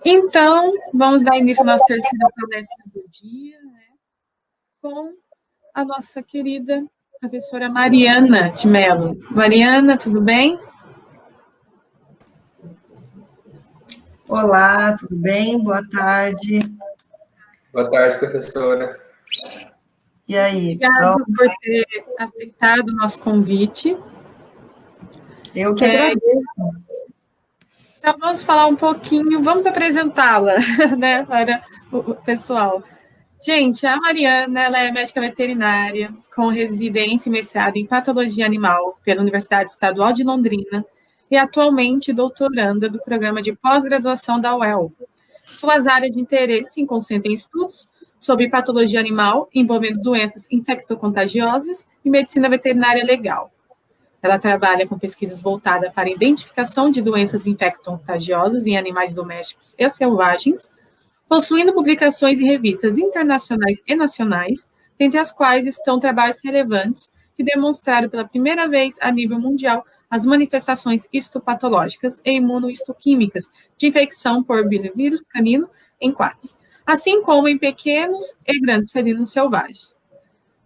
Então, vamos dar início à nossa terceira palestra do dia, né, com a nossa querida professora Mariana de Mello. Mariana, tudo bem? Olá, tudo bem? Boa tarde. Boa tarde, professora. E aí? Obrigada por ter aceitado o nosso convite. Eu que agradeço. Então, vamos falar um pouquinho, vamos apresentá-la, né, para o pessoal. Gente, a Mariana, ela é médica veterinária, com residência e mestrado em patologia animal pela Universidade Estadual de Londrina e atualmente doutoranda do programa de pós-graduação da UEL. Suas áreas de interesse se concentram em estudos sobre patologia animal, envolvendo doenças infectocontagiosas e medicina veterinária legal. Ela trabalha com pesquisas voltadas para a identificação de doenças infectocontagiosas em animais domésticos e selvagens, possuindo publicações em revistas internacionais e nacionais, dentre as quais estão trabalhos relevantes que demonstraram pela primeira vez a nível mundial as manifestações histopatológicas e imunohistoquímicas de infecção por bilivírus canino em quadros, assim como em pequenos e grandes felinos selvagens,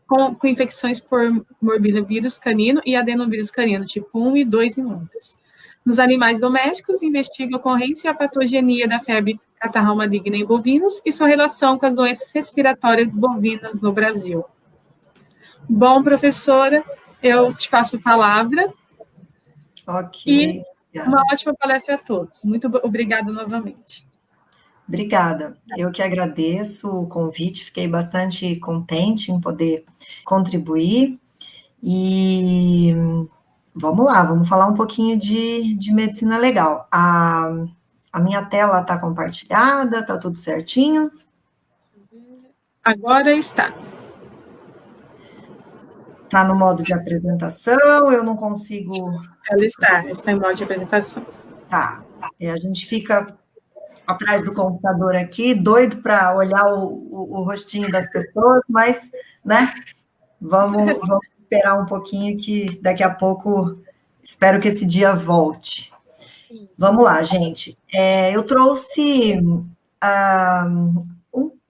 com infecções por morbilivírus canino e adenovírus canino, tipo 1 e 2 em muitas. Nos animais domésticos, investiga a ocorrência e a patogenia da febre catarral maligna em bovinos e sua relação com as doenças respiratórias bovinas no Brasil. Bom, professora, eu te passo a palavra. Ok. E uma ótima palestra a todos. Muito obrigada novamente. Obrigada. Eu que agradeço o convite, fiquei bastante contente em poder contribuir. E vamos lá, vamos falar um pouquinho de medicina legal. A minha tela está compartilhada, está tudo certinho? Agora está. Está no modo de apresentação, eu não consigo... Ela está em modo de apresentação. Tá, a gente fica atrás do computador aqui, doido para olhar o rostinho das pessoas, mas, né, vamos esperar um pouquinho que daqui a pouco, espero que esse dia volte. Vamos lá, gente. Eu trouxe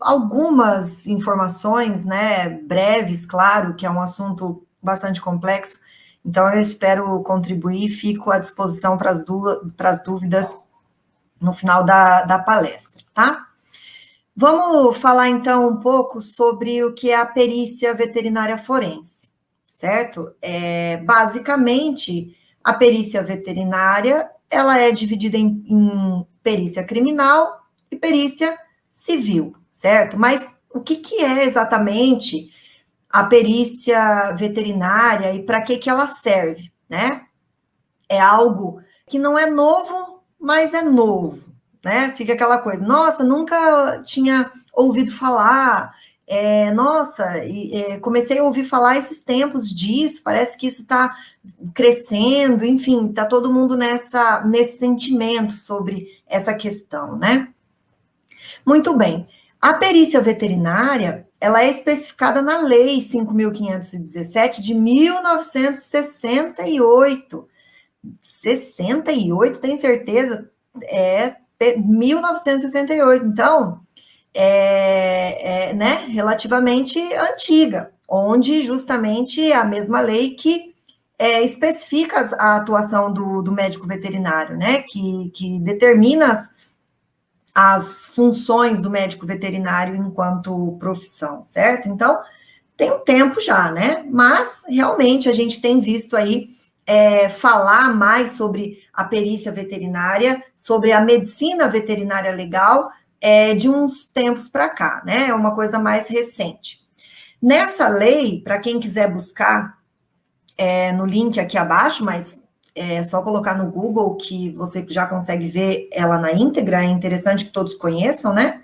algumas informações, né, breves, claro, que é um assunto bastante complexo, então eu espero contribuir, fico à disposição para as dúvidas no final da palestra, tá? Vamos falar, então, um pouco sobre o que é a perícia veterinária forense, certo? Basicamente, a perícia veterinária, ela é dividida em perícia criminal e perícia civil, certo? Mas o que é exatamente a perícia veterinária e para que ela serve, né? É algo que não é novo, mas é novo, né? Fica aquela coisa, nossa, nunca tinha ouvido falar, comecei a ouvir falar esses tempos disso, parece que isso está crescendo, enfim, está todo mundo nesse sentimento sobre essa questão, né? Muito bem. A perícia veterinária, ela é especificada na Lei 5.517 de 1968. 68, tem certeza? 1968. Então, né, relativamente antiga, onde justamente a mesma lei que especifica a atuação do médico veterinário, né, que determina as funções do médico veterinário enquanto profissão, certo? Então, tem um tempo já, né? Mas, realmente, a gente tem visto aí falar mais sobre a perícia veterinária, sobre a medicina veterinária legal, de uns tempos para cá, né? É uma coisa mais recente. Nessa lei, para quem quiser buscar no link aqui abaixo, mas é só colocar no Google que você já consegue ver ela na íntegra, é interessante que todos conheçam, né?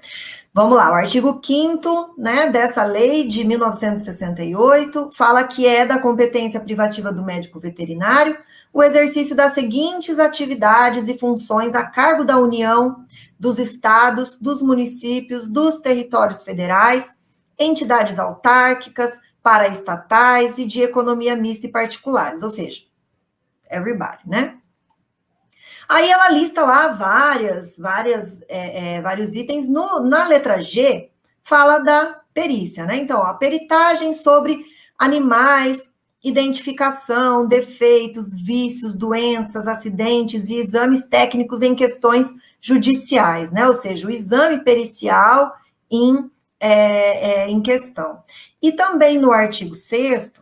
Vamos lá, o artigo 5º, né, dessa lei de 1968, fala que é da competência privativa do médico veterinário o exercício das seguintes atividades e funções a cargo da União, dos estados, dos municípios, dos territórios federais, entidades autárquicas, paraestatais e de economia mista e particulares, ou seja, everybody, né? Aí ela lista lá vários itens. Na letra G, fala da perícia, né? Então, a peritagem sobre animais, identificação, defeitos, vícios, doenças, acidentes e exames técnicos em questões judiciais, né? Ou seja, o exame pericial em questão. E também no artigo 6º,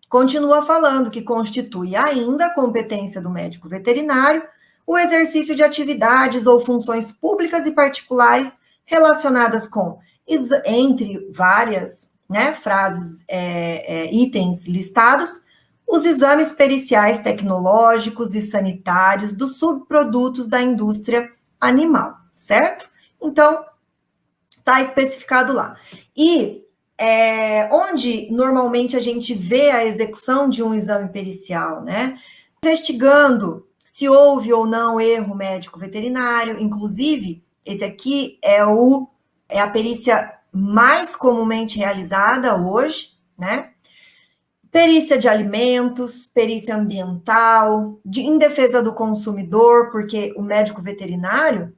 continua falando que constitui ainda a competência do médico veterinário o exercício de atividades ou funções públicas e particulares relacionadas com, entre várias, né, frases, itens listados, os exames periciais tecnológicos e sanitários dos subprodutos da indústria animal, certo? Então, está especificado lá. E onde normalmente a gente vê a execução de um exame pericial, né? Investigando se houve ou não erro médico veterinário, inclusive, esse aqui é a perícia mais comumente realizada hoje, né? Perícia de alimentos, perícia ambiental, em defesa do consumidor, porque o médico veterinário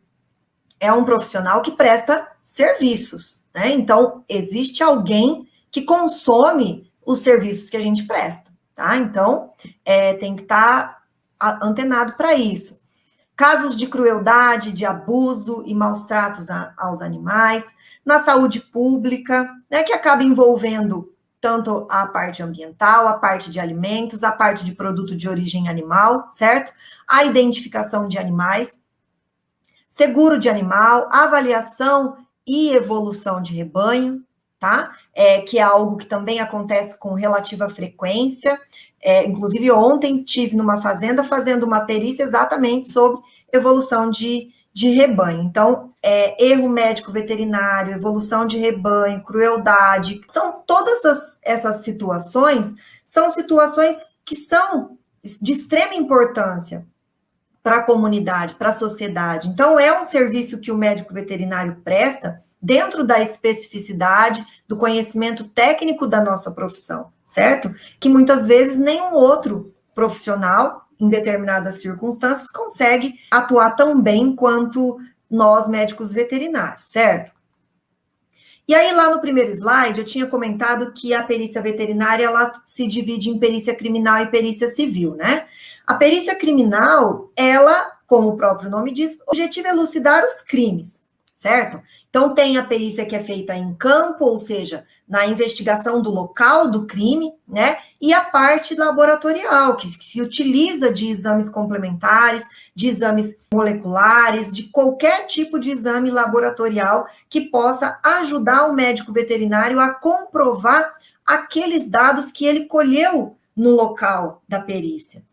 é um profissional que presta serviços, né? Então, existe alguém que consome os serviços que a gente presta, tá? Então, tem que estar antenado para isso. Casos de crueldade, de abuso e maus tratos aos animais, na saúde pública, né, que acaba envolvendo tanto a parte ambiental, a parte de alimentos, a parte de produto de origem animal, certo? A identificação de animais, seguro de animal, avaliação e evolução de rebanho, tá? Que é algo que também acontece com relativa frequência. Inclusive, ontem tive numa fazenda fazendo uma perícia exatamente sobre evolução de rebanho. Então, erro médico veterinário, evolução de rebanho, crueldade, são todas essas situações, são situações que são de extrema importância para a comunidade, para a sociedade. Então, é um serviço que o médico veterinário presta dentro da especificidade, do conhecimento técnico da nossa profissão, certo? Que muitas vezes nenhum outro profissional, em determinadas circunstâncias, consegue atuar tão bem quanto nós, médicos veterinários, certo? E aí, lá no primeiro slide, eu tinha comentado que a perícia veterinária, ela se divide em perícia criminal e perícia civil, né? A perícia criminal, ela, como o próprio nome diz, o objetivo é elucidar os crimes, certo? Então, tem a perícia que é feita em campo, ou seja, na investigação do local do crime, né? E a parte laboratorial, que se utiliza de exames complementares, de exames moleculares, de qualquer tipo de exame laboratorial que possa ajudar o médico veterinário a comprovar aqueles dados que ele colheu no local da perícia.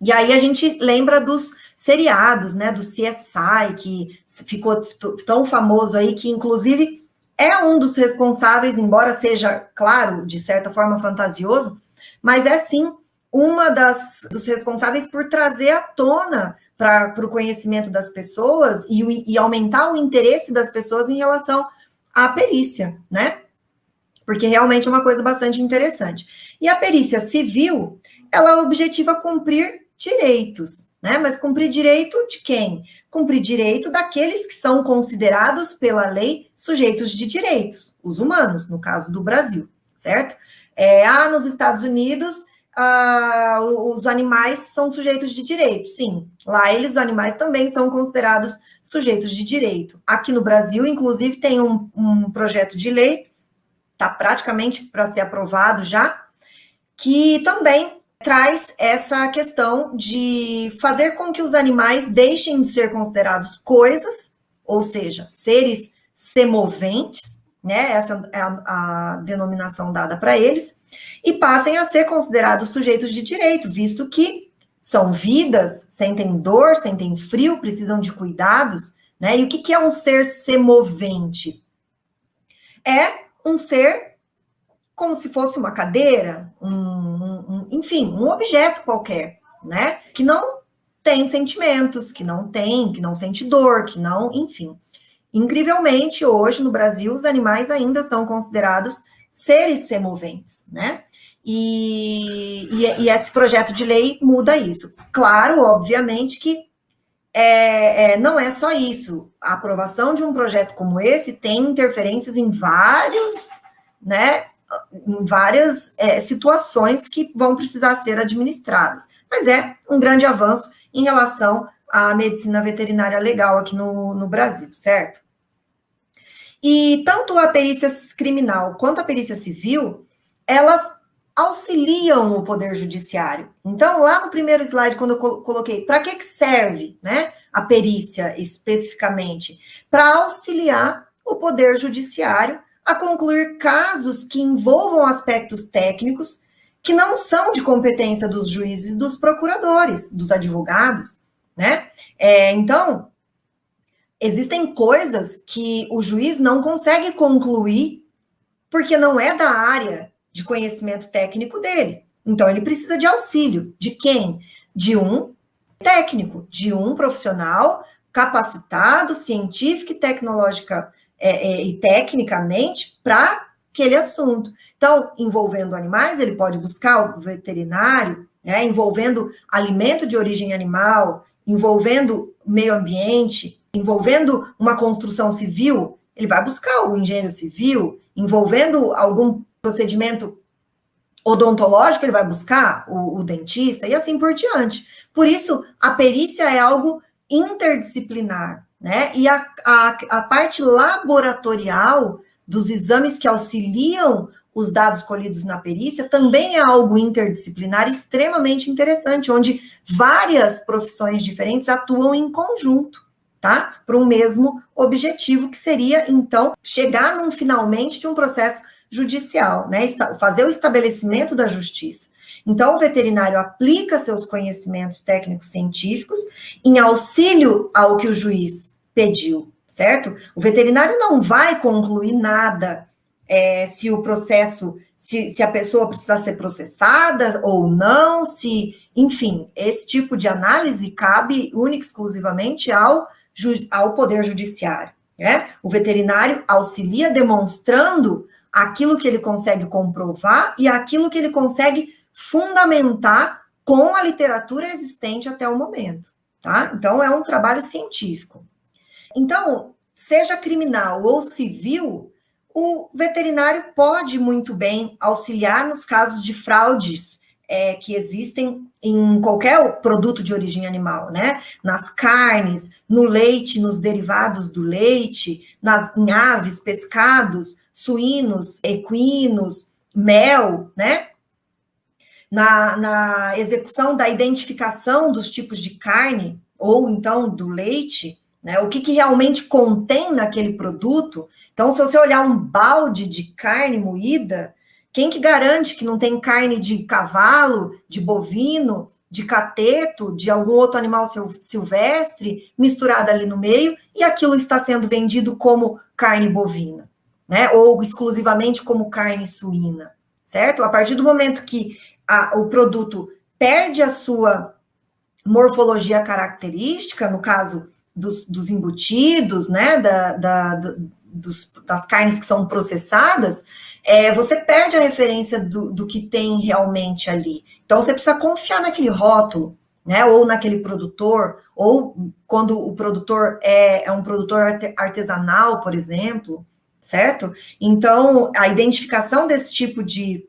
E aí a gente lembra dos seriados, né, do CSI, que ficou tão famoso aí, que inclusive é um dos responsáveis, embora seja, claro, de certa forma fantasioso, mas é sim dos responsáveis por trazer à tona para o conhecimento das pessoas e aumentar o interesse das pessoas em relação à perícia, né? Porque realmente é uma coisa bastante interessante. E a perícia civil, ela objetiva cumprir direitos, né? Mas cumprir direito de quem? Cumprir direito daqueles que são considerados pela lei sujeitos de direitos, os humanos, no caso do Brasil, certo? Nos Estados Unidos, os animais são sujeitos de direitos, sim. Lá os animais também são considerados sujeitos de direito. Aqui no Brasil, inclusive, tem um projeto de lei, está praticamente para ser aprovado já, que também traz essa questão de fazer com que os animais deixem de ser considerados coisas, ou seja, seres semoventes, né? Essa é a denominação dada para eles, e passem a ser considerados sujeitos de direito, visto que são vidas, sentem dor, sentem frio, precisam de cuidados, né? E o que é um ser semovente? É um ser como se fosse uma cadeira, enfim, um objeto qualquer, né? Que não tem sentimentos, que não sente dor, que não, enfim. Incrivelmente, hoje no Brasil, os animais ainda são considerados seres semoventes, né? E esse projeto de lei muda isso. Claro, obviamente, que não é só isso. A aprovação de um projeto como esse tem interferências em várias situações que vão precisar ser administradas. Mas é um grande avanço em relação à medicina veterinária legal aqui no Brasil, certo? E tanto a perícia criminal quanto a perícia civil, elas auxiliam o Poder Judiciário. Então, lá no primeiro slide, quando eu coloquei, para que serve, né, a perícia especificamente? Para auxiliar o Poder Judiciário a concluir casos que envolvam aspectos técnicos que não são de competência dos juízes, dos procuradores, dos advogados, né? Então, existem coisas que o juiz não consegue concluir porque não é da área de conhecimento técnico dele. Então, ele precisa de auxílio. De quem? De um técnico, de um profissional capacitado, científica e tecnológica e tecnicamente para aquele assunto. Então, envolvendo animais, ele pode buscar o veterinário, né, envolvendo alimento de origem animal, envolvendo meio ambiente, envolvendo uma construção civil, ele vai buscar o engenheiro civil, envolvendo algum procedimento odontológico, ele vai buscar o dentista, e assim por diante. Por isso, a perícia é algo interdisciplinar, né? E a parte laboratorial dos exames que auxiliam os dados colhidos na perícia também é algo interdisciplinar extremamente interessante, onde várias profissões diferentes atuam em conjunto, tá? Para um mesmo objetivo, que seria, então, chegar finalmente de um processo judicial, né? Fazer o estabelecimento da justiça. Então, o veterinário aplica seus conhecimentos técnicos científicos em auxílio ao que o juiz pediu, certo? O veterinário não vai concluir nada se o processo, se a pessoa precisa ser processada ou não, enfim, esse tipo de análise cabe única e exclusivamente ao Poder Judiciário, né? O veterinário auxilia demonstrando aquilo que ele consegue comprovar e aquilo que ele consegue fundamentar com a literatura existente até o momento, tá? Então, é um trabalho científico. Então, seja criminal ou civil, o veterinário pode muito bem auxiliar nos casos de fraudes que existem em qualquer produto de origem animal, né? Nas carnes, no leite, nos derivados do leite, em aves, pescados, suínos, equinos, mel, né? Na execução da identificação dos tipos de carne, ou então do leite, né? O que realmente contém naquele produto. Então, se você olhar um balde de carne moída, quem que garante que não tem carne de cavalo, de bovino, de cateto, de algum outro animal silvestre, misturada ali no meio, e aquilo está sendo vendido como carne bovina, né? Ou exclusivamente como carne suína, certo? A partir do momento que o produto perde a sua morfologia característica, no caso dos embutidos, né? Das carnes que são processadas, você perde a referência do que tem realmente ali. Então, você precisa confiar naquele rótulo, né? Ou naquele produtor, ou quando o produtor é um produtor artesanal, por exemplo, certo? Então, a identificação desse tipo de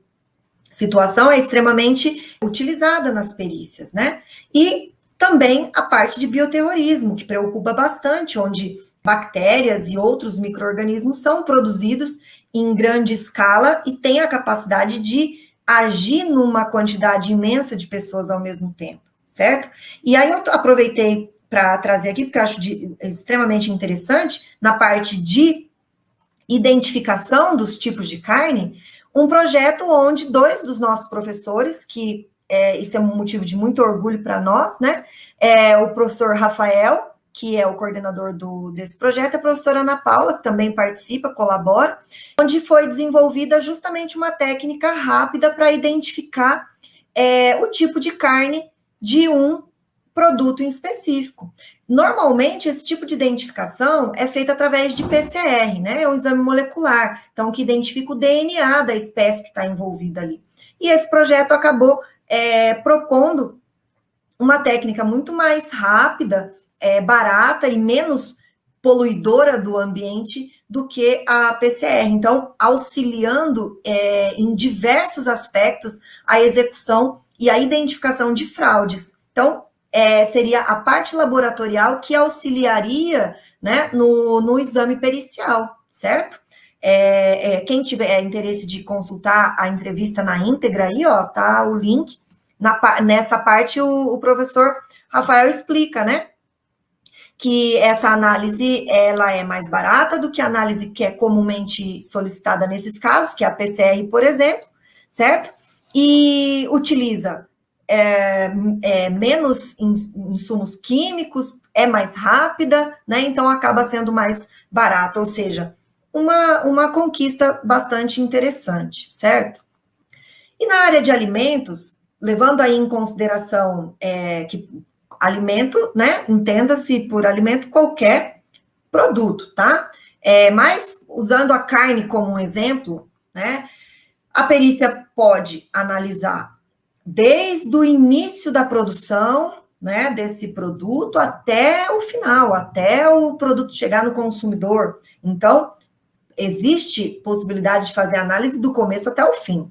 situação é extremamente utilizada nas perícias, né? E também a parte de bioterrorismo, que preocupa bastante, onde bactérias e outros micro-organismos são produzidos em grande escala e têm a capacidade de agir numa quantidade imensa de pessoas ao mesmo tempo, certo? E aí eu aproveitei para trazer aqui, porque eu acho extremamente interessante, na parte de identificação dos tipos de carne, um projeto onde 2 dos nossos professores, que isso é um motivo de muito orgulho para nós, né? O professor Rafael, que é o coordenador desse projeto, a professora Ana Paula, que também participa, colabora, onde foi desenvolvida justamente uma técnica rápida para identificar o tipo de carne de um produto em específico. Normalmente, esse tipo de identificação é feita através de PCR, né? É um exame molecular, então, que identifica o DNA da espécie que está envolvida ali. E esse projeto acabou propondo uma técnica muito mais rápida barata e menos poluidora do ambiente do que a PCR. Então, auxiliando em diversos aspectos a execução e a identificação de fraudes. Então, seria a parte laboratorial que auxiliaria, né, no exame pericial, certo? Quem tiver interesse de consultar a entrevista na íntegra, aí, ó, tá o link. Nessa parte, o professor Rafael explica, né, que essa análise, ela é mais barata do que a análise que é comumente solicitada nesses casos, que é a PCR, por exemplo, certo? E utiliza menos insumos químicos, é mais rápida, né? Então acaba sendo mais barata, ou seja, uma conquista bastante interessante, certo? E na área de alimentos, levando aí em consideração que alimento, né? Entenda-se por alimento qualquer produto, tá? Mas usando a carne como um exemplo, né? A perícia pode analisar desde o início da produção, né, desse produto até o final, até o produto chegar no consumidor. Então, existe possibilidade de fazer análise do começo até o fim.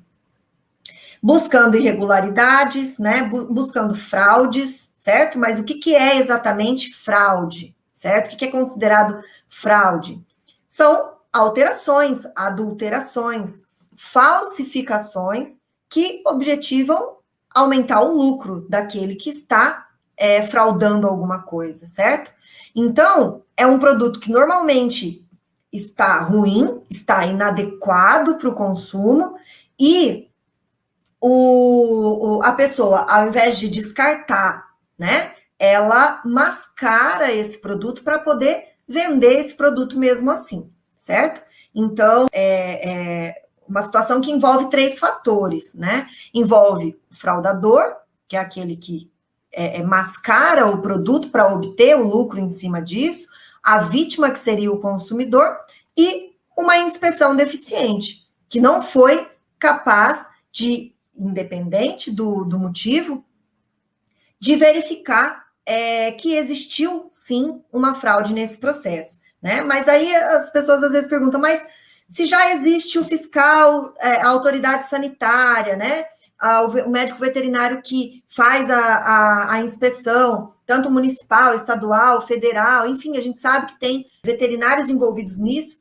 Buscando irregularidades, né, buscando fraudes, certo? Mas o que é exatamente fraude, certo? O que é considerado fraude? São alterações, adulterações, falsificações que objetivam aumentar o lucro daquele que está fraudando alguma coisa, certo? Então, é um produto que normalmente está ruim, está inadequado para o consumo e a pessoa, ao invés de descartar, né, ela mascara esse produto para poder vender esse produto mesmo assim, certo? Então, uma situação que envolve 3 fatores, né? Envolve o fraudador, que é aquele que mascara o produto para obter o lucro em cima disso, a vítima, que seria o consumidor, e uma inspeção deficiente, que não foi capaz de, independente do motivo, de verificar que existiu, sim, uma fraude nesse processo, né? Mas aí as pessoas às vezes perguntam, mas se já existe o fiscal, a autoridade sanitária, né? O médico veterinário que faz a inspeção, tanto municipal, estadual, federal, enfim, a gente sabe que tem veterinários envolvidos nisso,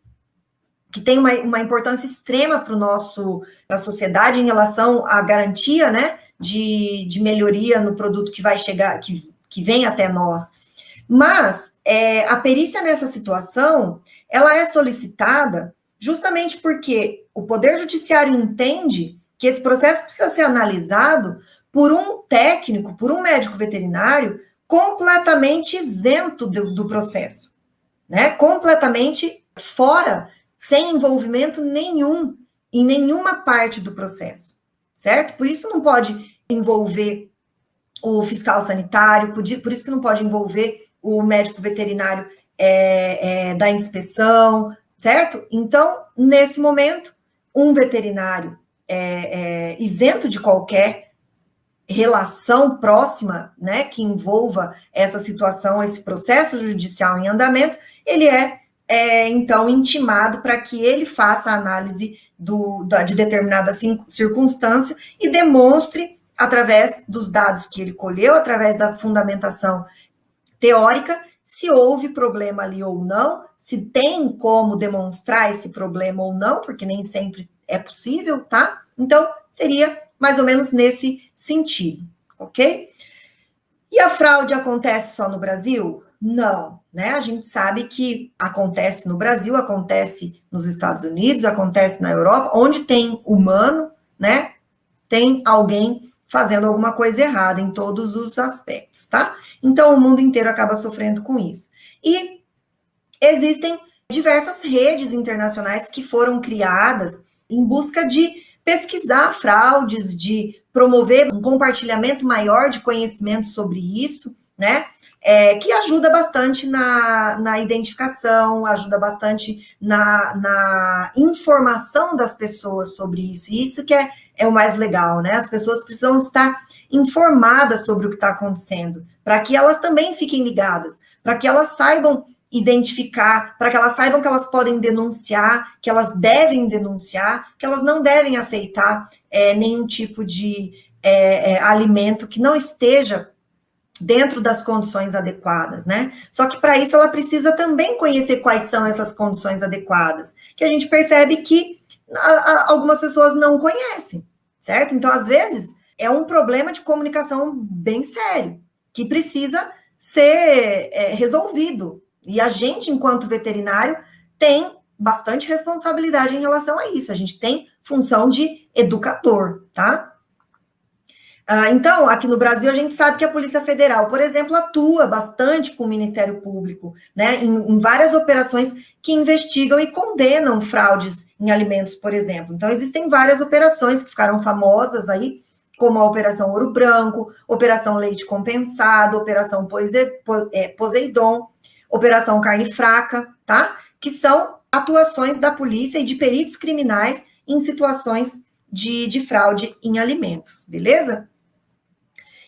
que tem uma importância extrema para a sociedade em relação à garantia, né, de melhoria no produto que vai chegar, que vem até nós. Mas a perícia nessa situação, ela é solicitada justamente porque o Poder Judiciário entende que esse processo precisa ser analisado por um técnico, por um médico veterinário completamente isento do processo, né? Completamente fora, sem envolvimento nenhum em nenhuma parte do processo, certo? Por isso não pode envolver o fiscal sanitário, por isso que não pode envolver o médico veterinário da inspeção, certo? Então, nesse momento, um veterinário isento de qualquer relação próxima, né, que envolva essa situação, esse processo judicial em andamento, ele então, intimado para que ele faça a análise de determinada circunstância e demonstre, através dos dados que ele colheu, através da fundamentação teórica, se houve problema ali ou não, se tem como demonstrar esse problema ou não, porque nem sempre é possível, tá? Então, seria mais ou menos nesse sentido, ok? E a fraude acontece só no Brasil? Não, né? A gente sabe que acontece no Brasil, acontece nos Estados Unidos, acontece na Europa, onde tem humano, né? Tem alguém fazendo alguma coisa errada em todos os aspectos, tá? Então, o mundo inteiro acaba sofrendo com isso. E existem diversas redes internacionais que foram criadas em busca de pesquisar fraudes, de promover um compartilhamento maior de conhecimento sobre isso, né? Que ajuda bastante na identificação, ajuda bastante na informação das pessoas sobre isso. E isso que é o mais legal, né? As pessoas precisam estar informadas sobre o que está acontecendo, para que elas também fiquem ligadas, para que elas saibam identificar, para que elas saibam que elas podem denunciar, que elas devem denunciar, que elas não devem aceitar nenhum tipo de alimento que não esteja dentro das condições adequadas, né? Só que para isso ela precisa também conhecer quais são essas condições adequadas, que a gente percebe que algumas pessoas não conhecem, certo? Então, às vezes, é um problema de comunicação bem sério, que precisa ser resolvido. E a gente, enquanto veterinário, tem bastante responsabilidade em relação a isso. A gente tem função de educador, tá? Então, aqui no Brasil, a gente sabe que a Polícia Federal, por exemplo, atua bastante com o Ministério Público, né, em várias operações que investigam e condenam fraudes em alimentos, por exemplo. Então, existem várias operações que ficaram famosas aí, como a Operação Ouro Branco, Operação Leite Compensado, Operação Poseidon, Operação Carne Fraca, tá? Que são atuações da polícia e de peritos criminais em situações de fraude em alimentos, beleza?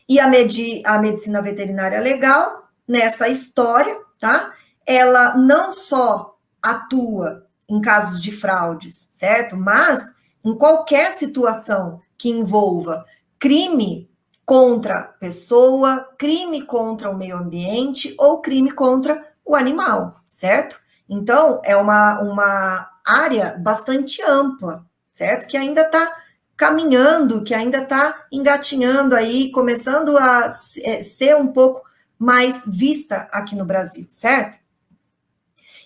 E a medicina veterinária legal, nessa história, tá? Ela não só atua em casos de fraudes, certo? Mas em qualquer situação que envolva crime contra pessoa, crime contra o meio ambiente ou crime contra o animal, certo? Então, é uma área bastante ampla, certo? Que ainda está caminhando, que ainda está engatinhando aí, começando a ser um pouco mais vista aqui no Brasil, certo?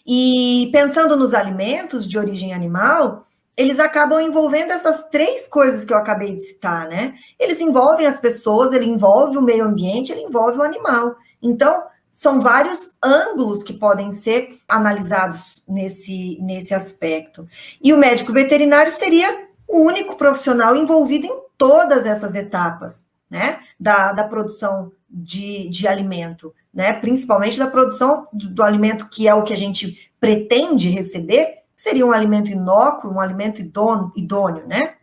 E pensando nos alimentos de origem animal, eles acabam envolvendo essas três coisas que eu acabei de citar, né? Eles envolvem as pessoas, ele envolve o meio ambiente, ele envolve o animal. Então, são vários ângulos que podem ser analisados nesse aspecto. E o médico veterinário seria o único profissional envolvido em todas essas etapas, né, da produção de alimento, né, principalmente da produção do alimento, que é o que a gente pretende receber, seria um alimento inócuo, um alimento idôneo, né.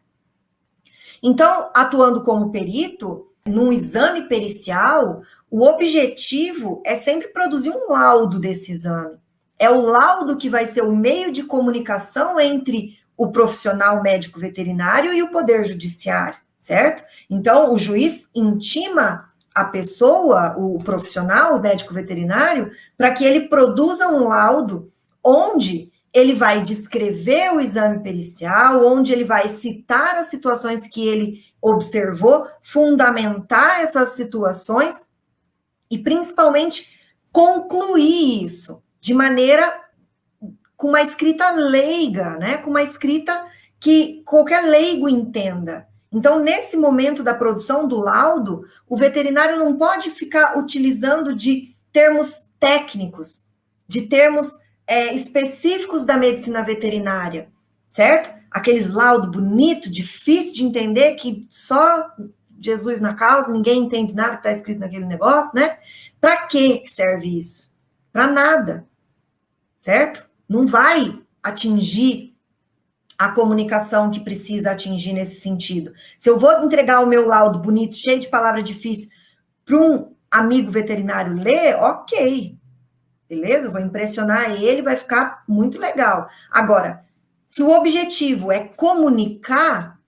Então, atuando como perito, num exame pericial, o objetivo é sempre produzir um laudo desse exame. É o laudo que vai ser o meio de comunicação entre o profissional médico veterinário e o poder judiciário, certo? Então, o juiz intima a pessoa, o profissional, o médico veterinário, para que ele produza um laudo onde ele vai descrever o exame pericial, onde ele vai citar as situações que ele observou, fundamentar essas situações e, principalmente, concluir isso de maneira com uma escrita leiga, né? Com uma escrita que qualquer leigo entenda. Então, nesse momento da produção do laudo, o veterinário não pode ficar utilizando de termos técnicos, de termos específicos da medicina veterinária, certo? Aqueles laudos bonitos, difícil de entender, que só Jesus na causa, ninguém entende nada que está escrito naquele negócio, né? Para que serve isso? Para nada, certo? Não vai atingir a comunicação que precisa atingir nesse sentido. Se eu vou entregar o meu laudo bonito, cheio de palavra difícil, para um amigo veterinário ler, ok, beleza? Vou impressionar ele, vai ficar muito legal. Agora, se o objetivo é comunicar,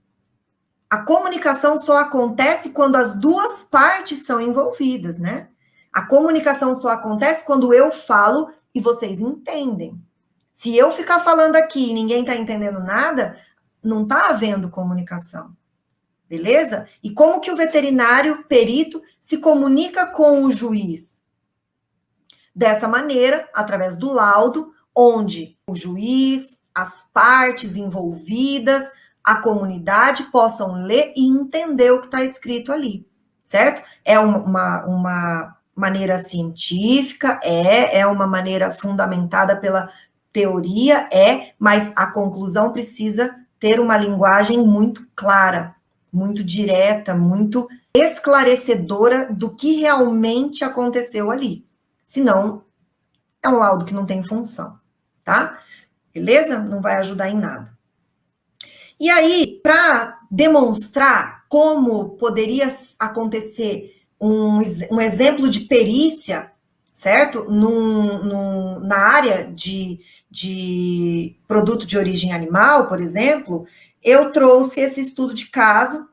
a comunicação só acontece quando as duas partes são envolvidas, né? A comunicação só acontece quando eu falo e vocês entendem. Se eu ficar falando aqui e ninguém está entendendo nada, não está havendo comunicação, beleza? E como que o veterinário perito se comunica com o juiz? Dessa maneira, através do laudo, onde o juiz, as partes envolvidas, a comunidade possam ler e entender o que está escrito ali, certo? É uma maneira científica, é uma maneira fundamentada pela teoria, mas a conclusão precisa ter uma linguagem muito clara, muito direta, muito esclarecedora do que realmente aconteceu ali. Senão, é um laudo que não tem função, tá? Beleza? Não vai ajudar em nada. E aí, para demonstrar como poderia acontecer um exemplo de perícia certo? Na área de produto de origem animal, por exemplo, eu trouxe esse estudo de caso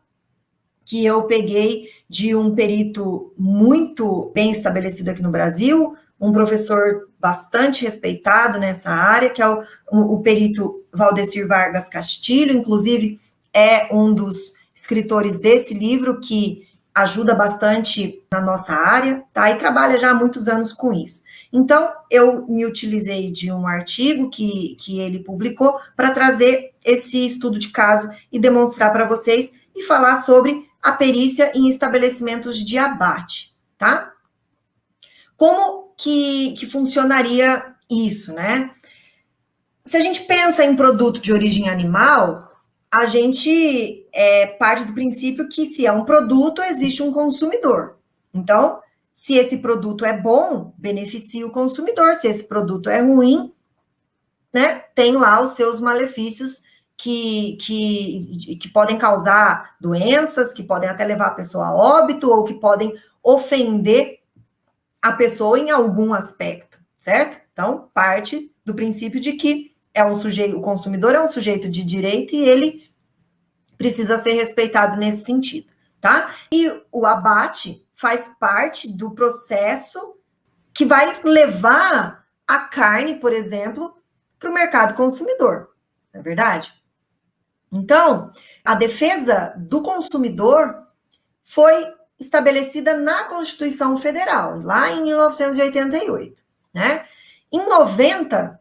que eu peguei de um perito muito bem estabelecido aqui no Brasil, um professor bastante respeitado nessa área, que é o perito Valdecir Vargas Castilho, inclusive é um dos escritores desse livro, que ajuda bastante na nossa área, tá? E trabalha já há muitos anos com isso. Então, eu me utilizei de um artigo que ele publicou para trazer esse estudo de caso e demonstrar para vocês e falar sobre a perícia em estabelecimentos de abate, tá? Como que funcionaria isso, né? Se a gente pensa em produto de origem animal, a gente parte do princípio que se é um produto, existe um consumidor. Então, se esse produto é bom, beneficia o consumidor. Se esse produto é ruim, né, tem lá os seus malefícios que podem causar doenças, que podem até levar a pessoa a óbito, ou que podem ofender a pessoa em algum aspecto, certo? Então, parte do princípio de que o consumidor é um sujeito de direito e ele precisa ser respeitado nesse sentido, tá? E o abate faz parte do processo que vai levar a carne, por exemplo, para o mercado consumidor, não é verdade? Então, a defesa do consumidor foi estabelecida na Constituição Federal, lá em 1988, né? Em 90,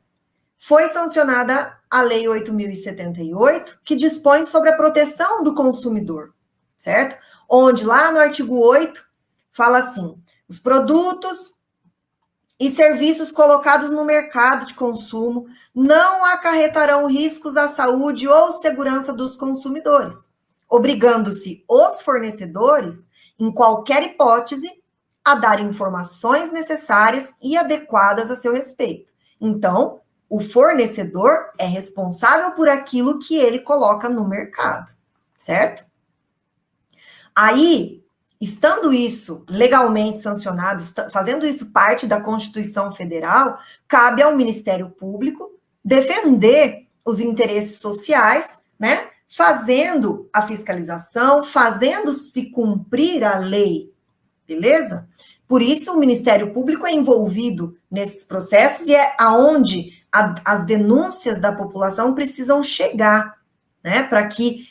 foi sancionada a Lei 8.078, que dispõe sobre a proteção do consumidor, certo? Onde, lá no artigo 8, fala assim: os produtos e serviços colocados no mercado de consumo não acarretarão riscos à saúde ou segurança dos consumidores, obrigando-se os fornecedores, em qualquer hipótese, a dar informações necessárias e adequadas a seu respeito. Então, o fornecedor é responsável por aquilo que ele coloca no mercado, certo? Aí, estando isso legalmente sancionado, fazendo isso parte da Constituição Federal, cabe ao Ministério Público defender os interesses sociais, né? Fazendo a fiscalização, fazendo-se cumprir a lei, beleza? Por isso, o Ministério Público é envolvido nesses processos e é aonde as denúncias da população precisam chegar, né? Para que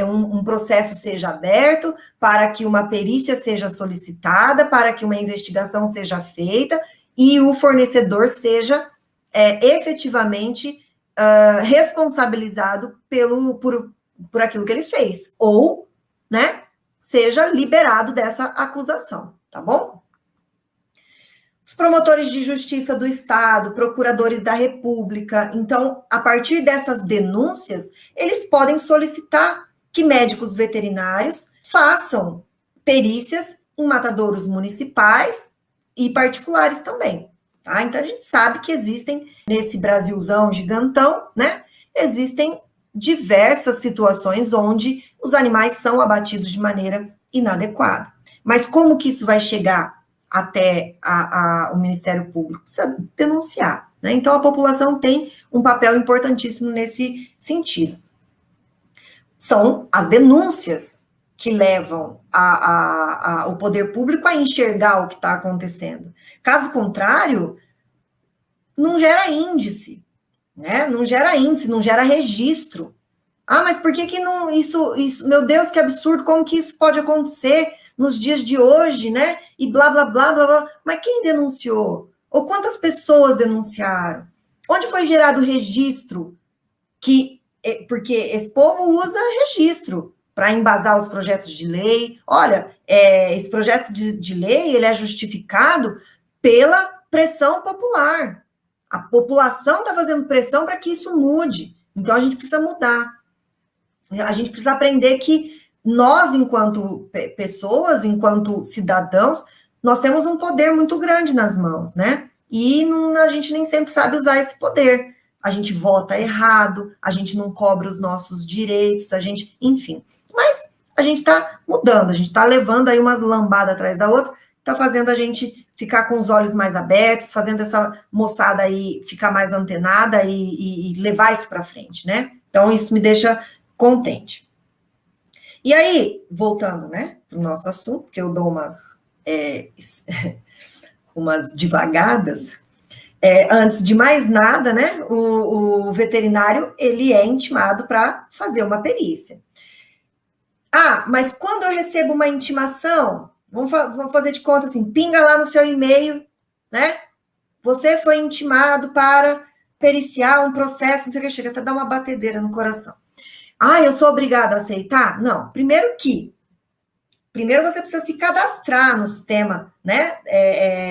um processo seja aberto, para que uma perícia seja solicitada, para que uma investigação seja feita e o fornecedor seja efetivamente responsabilizado por aquilo que ele fez, ou, né, seja liberado dessa acusação, tá bom? Os promotores de justiça do Estado, procuradores da República, então, a partir dessas denúncias, eles podem solicitar que médicos veterinários façam perícias em matadouros municipais e particulares também, tá? Então, a gente sabe que existem, nesse Brasilzão gigantão, né, existem diversas situações onde os animais são abatidos de maneira inadequada. Mas como que isso vai chegar até o Ministério Público? Precisa denunciar, né? Então, a população tem um papel importantíssimo nesse sentido. São as denúncias que levam o poder público a enxergar o que está acontecendo. Caso contrário, não gera índice, né? Não gera índice, não gera registro. Ah, mas por que não isso, meu Deus, que absurdo, como que isso pode acontecer nos dias de hoje, né? E blá, blá, blá, blá, blá. Mas quem denunciou? Ou quantas pessoas denunciaram? Onde foi gerado o registro? Porque esse povo usa registro para embasar os projetos de lei. Olha, esse projeto de lei, ele é justificado pela pressão popular. A população está fazendo pressão para que isso mude. Então, a gente precisa mudar. A gente precisa aprender que nós, enquanto pessoas, enquanto cidadãos, nós temos um poder muito grande nas mãos, né? E a gente nem sempre sabe usar esse poder. A gente vota errado, a gente não cobra os nossos direitos, enfim. Mas a gente está mudando, a gente está levando aí umas lambadas atrás da outra, está fazendo a gente ficar com os olhos mais abertos, fazendo essa moçada aí ficar mais antenada e levar isso para frente, né? Então, isso me deixa contente. E aí, voltando, né, para o nosso assunto, que eu dou umas divagadas, antes de mais nada, né, o veterinário, ele é intimado para fazer uma perícia. Ah, mas quando eu recebo uma intimação, vamos fazer de conta assim, pinga lá no seu e-mail, né, você foi intimado para periciar um processo, não sei o que, chega até a dar uma batedeira no coração. Ah, eu sou obrigada a aceitar? Não, primeiro você precisa se cadastrar no sistema, né,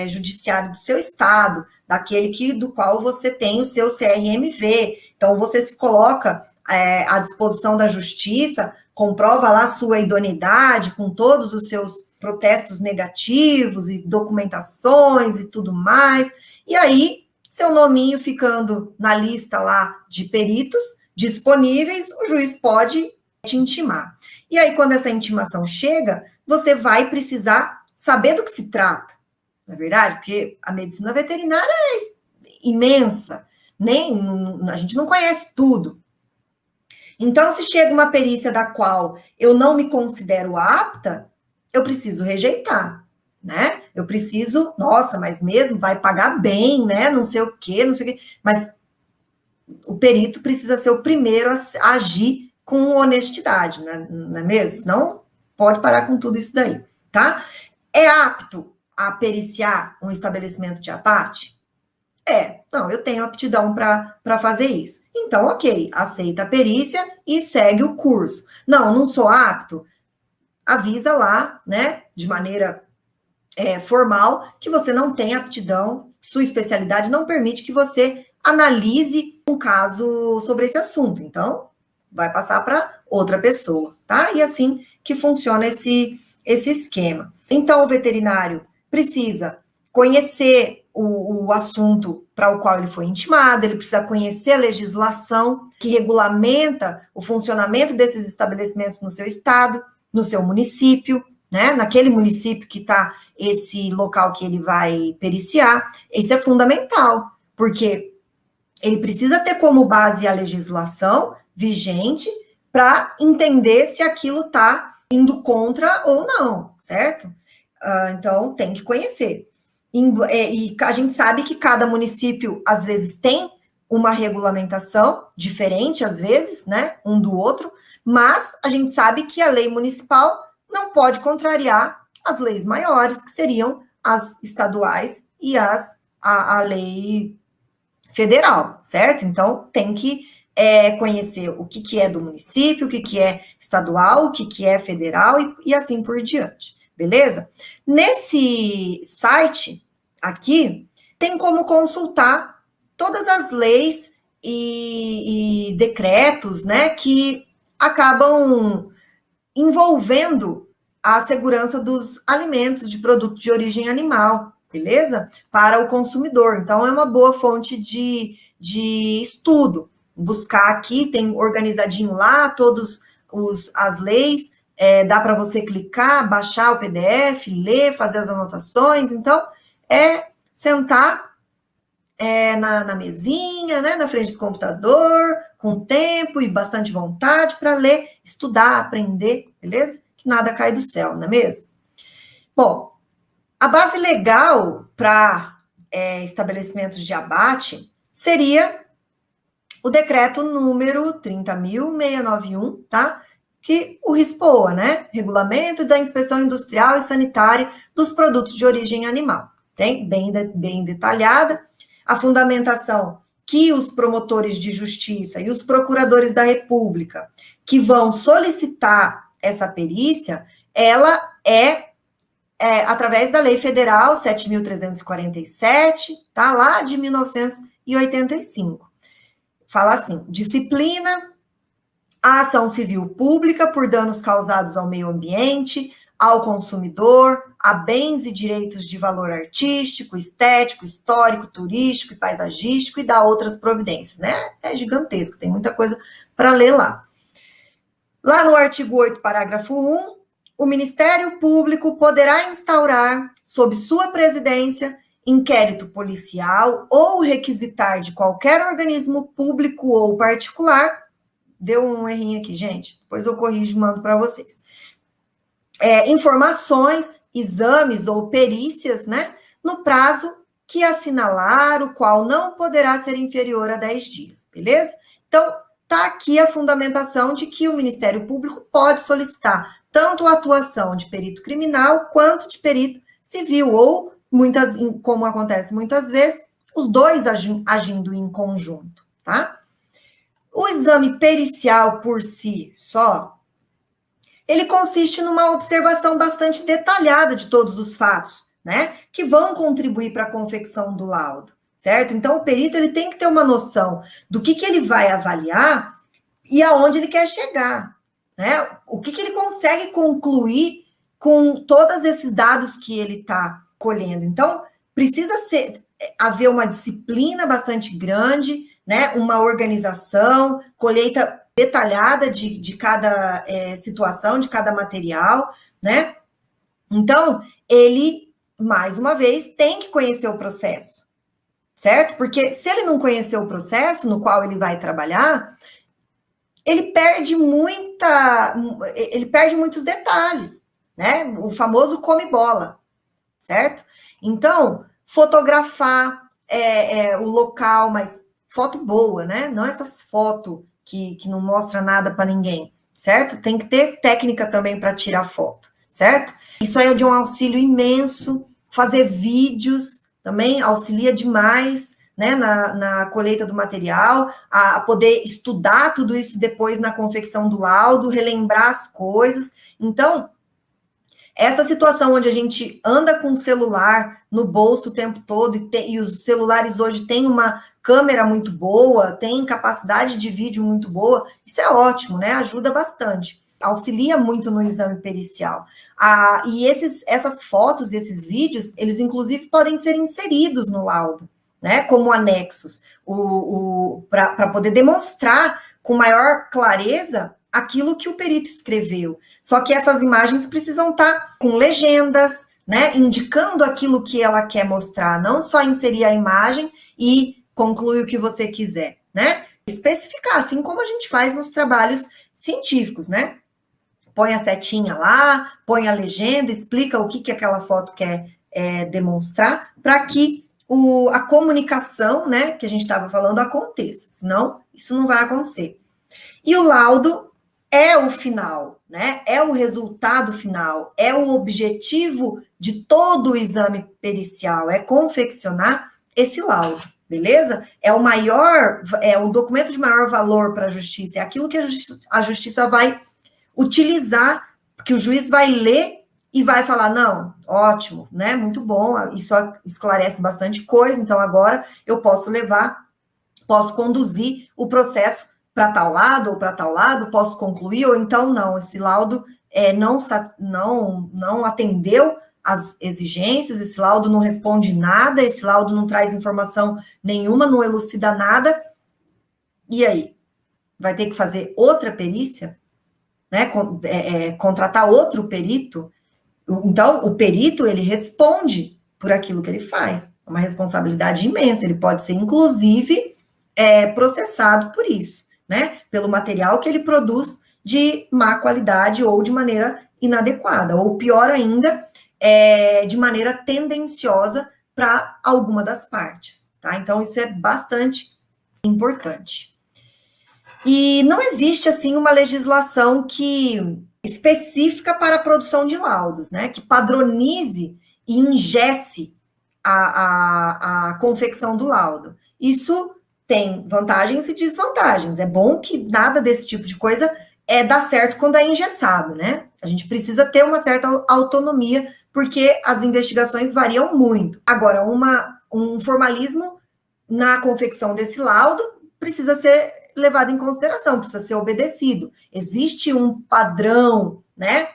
judiciário do seu estado, daquele do qual você tem o seu CRMV. Então, você se coloca à disposição da justiça, comprova lá a sua idoneidade, com todos os seus protestos negativos e documentações e tudo mais. E aí, seu nominho ficando na lista lá de peritos disponíveis, o juiz pode te intimar. E aí, quando essa intimação chega, você vai precisar saber do que se trata, não é verdade? Porque a medicina veterinária é imensa, a gente não conhece tudo. Então, se chega uma perícia da qual eu não me considero apta, eu preciso rejeitar, né? Eu preciso, nossa, mas mesmo vai pagar bem, né? Não sei o quê, mas o perito precisa ser o primeiro a agir com honestidade, né? Não é mesmo? Senão pode parar com tudo isso daí, tá? É apto a periciar um estabelecimento de abate? Não, eu tenho aptidão para fazer isso. Então, ok, aceita a perícia e segue o curso. Não sou apto, avisa lá, né, de maneira formal, que você não tem aptidão, sua especialidade não permite que você analise um caso sobre esse assunto. Então, vai passar para outra pessoa, tá? E assim que funciona esse esquema. Então, o veterinário precisa conhecer o assunto para o qual ele foi intimado, ele precisa conhecer a legislação que regulamenta o funcionamento desses estabelecimentos no seu estado, no seu município, né? Naquele município que está esse local que ele vai periciar. Isso é fundamental, porque ele precisa ter como base a legislação vigente para entender se aquilo está indo contra ou não, certo? Então, tem que conhecer. E a gente sabe que cada município, às vezes, tem uma regulamentação diferente, às vezes, né, um do outro, mas a gente sabe que a lei municipal não pode contrariar as leis maiores, que seriam as estaduais e a lei federal, certo? Então, tem que conhecer o que é do município, o que é estadual, o que é federal e assim por diante, beleza? Nesse site aqui, tem como consultar todas as leis e decretos, né, que acabam envolvendo a segurança dos alimentos de produto de origem animal, beleza? Para o consumidor. Então, é uma boa fonte de estudo. Buscar aqui, tem organizadinho lá todas as leis, dá para você clicar, baixar o PDF, ler, fazer as anotações. Então, sentar na mesinha, né, na frente do computador, com tempo e bastante vontade para ler, estudar, aprender, beleza? Que nada cai do céu, não é mesmo? Bom, a base legal para estabelecimentos de abate seria o decreto número 30.691, tá? Que o RISPOA, né? Regulamento da Inspeção Industrial e Sanitária dos Produtos de Origem Animal. Tem bem detalhada a fundamentação que os promotores de justiça e os procuradores da República que vão solicitar essa perícia, ela através da Lei Federal 7.347, tá? Lá de 1985. Fala assim, disciplina a ação civil pública por danos causados ao meio ambiente, ao consumidor, a bens e direitos de valor artístico, estético, histórico, turístico e paisagístico e dá outras providências, né? É gigantesco, tem muita coisa para ler lá. Lá no artigo 8, parágrafo 1, o Ministério Público poderá instaurar, sob sua presidência, inquérito policial ou requisitar de qualquer organismo público ou particular. Deu um errinho aqui, gente. Depois eu corrijo e mando para vocês. Informações, exames ou perícias, né? No prazo que assinalar, o qual não poderá ser inferior a 10 dias, beleza? Então, tá aqui a fundamentação de que o Ministério Público pode solicitar tanto a atuação de perito criminal quanto de perito civil, ou, como acontece muitas vezes, os dois agindo em conjunto, tá? O exame pericial por si só, ele consiste numa observação bastante detalhada de todos os fatos, né, que vão contribuir para a confecção do laudo, certo? Então, o perito ele tem que ter uma noção do que ele vai avaliar e aonde ele quer chegar, né? O que ele consegue concluir com todos esses dados que ele está colhendo. Então, precisa haver uma disciplina bastante grande, né? Uma organização, colheita detalhada de cada situação, de cada material, né? Então, ele, mais uma vez, tem que conhecer o processo, certo? Porque se ele não conhecer o processo no qual ele vai trabalhar, ele perde muitos detalhes, né? O famoso come bola, certo? Então, fotografar o local, mas foto boa, né? Não essas fotos que não mostra nada para ninguém, certo? Tem que ter técnica também para tirar foto, certo? Isso aí é de um auxílio imenso. Fazer vídeos também auxilia demais, né, na colheita do material, a poder estudar tudo isso depois na confecção do laudo, relembrar as coisas. Então, essa situação onde a gente anda com o celular no bolso o tempo todo, e os celulares hoje têm uma câmera muito boa, tem capacidade de vídeo muito boa, isso é ótimo, né? Ajuda bastante. Auxilia muito no exame pericial. E essas fotos, esses vídeos, eles inclusive podem ser inseridos no laudo, né? Como anexos, para poder demonstrar com maior clareza aquilo que o perito escreveu. Só que essas imagens precisam estar com legendas, né? Indicando aquilo que ela quer mostrar, não só inserir a imagem e concluir o que você quiser, né? Especificar, assim como a gente faz nos trabalhos científicos, né? Põe a setinha lá, põe a legenda, explica o que aquela foto quer demonstrar, para que a comunicação, né, que a gente estava falando, aconteça. Senão, isso não vai acontecer. E o laudo é o final, né? É o resultado final, é o objetivo de todo o exame pericial, é confeccionar esse laudo, beleza? É o documento de maior valor para a justiça, é aquilo que a justiça vai utilizar, que o juiz vai ler e vai falar, não, ótimo, né, muito bom, isso esclarece bastante coisa, então agora eu posso conduzir o processo para tal lado ou para tal lado, posso concluir, ou então não, esse laudo não atendeu às exigências, esse laudo não responde nada, esse laudo não traz informação nenhuma, não elucida nada, e aí? Vai ter que fazer outra perícia? Né, contratar outro perito? Então, o perito, ele responde por aquilo que ele faz, é uma responsabilidade imensa, ele pode ser, inclusive, processado por isso, né, pelo material que ele produz de má qualidade ou de maneira inadequada, ou pior ainda, de maneira tendenciosa para alguma das partes, tá? Então, isso é bastante importante. E não existe, assim, uma legislação específica para a produção de laudos, né? Que padronize e engesse a confecção do laudo. Isso tem vantagens e desvantagens. É bom que nada desse tipo de coisa dá certo quando é engessado, né? A gente precisa ter uma certa autonomia, porque as investigações variam muito. Agora, um formalismo na confecção desse laudo precisa ser levado em consideração, precisa ser obedecido. Existe um padrão, né,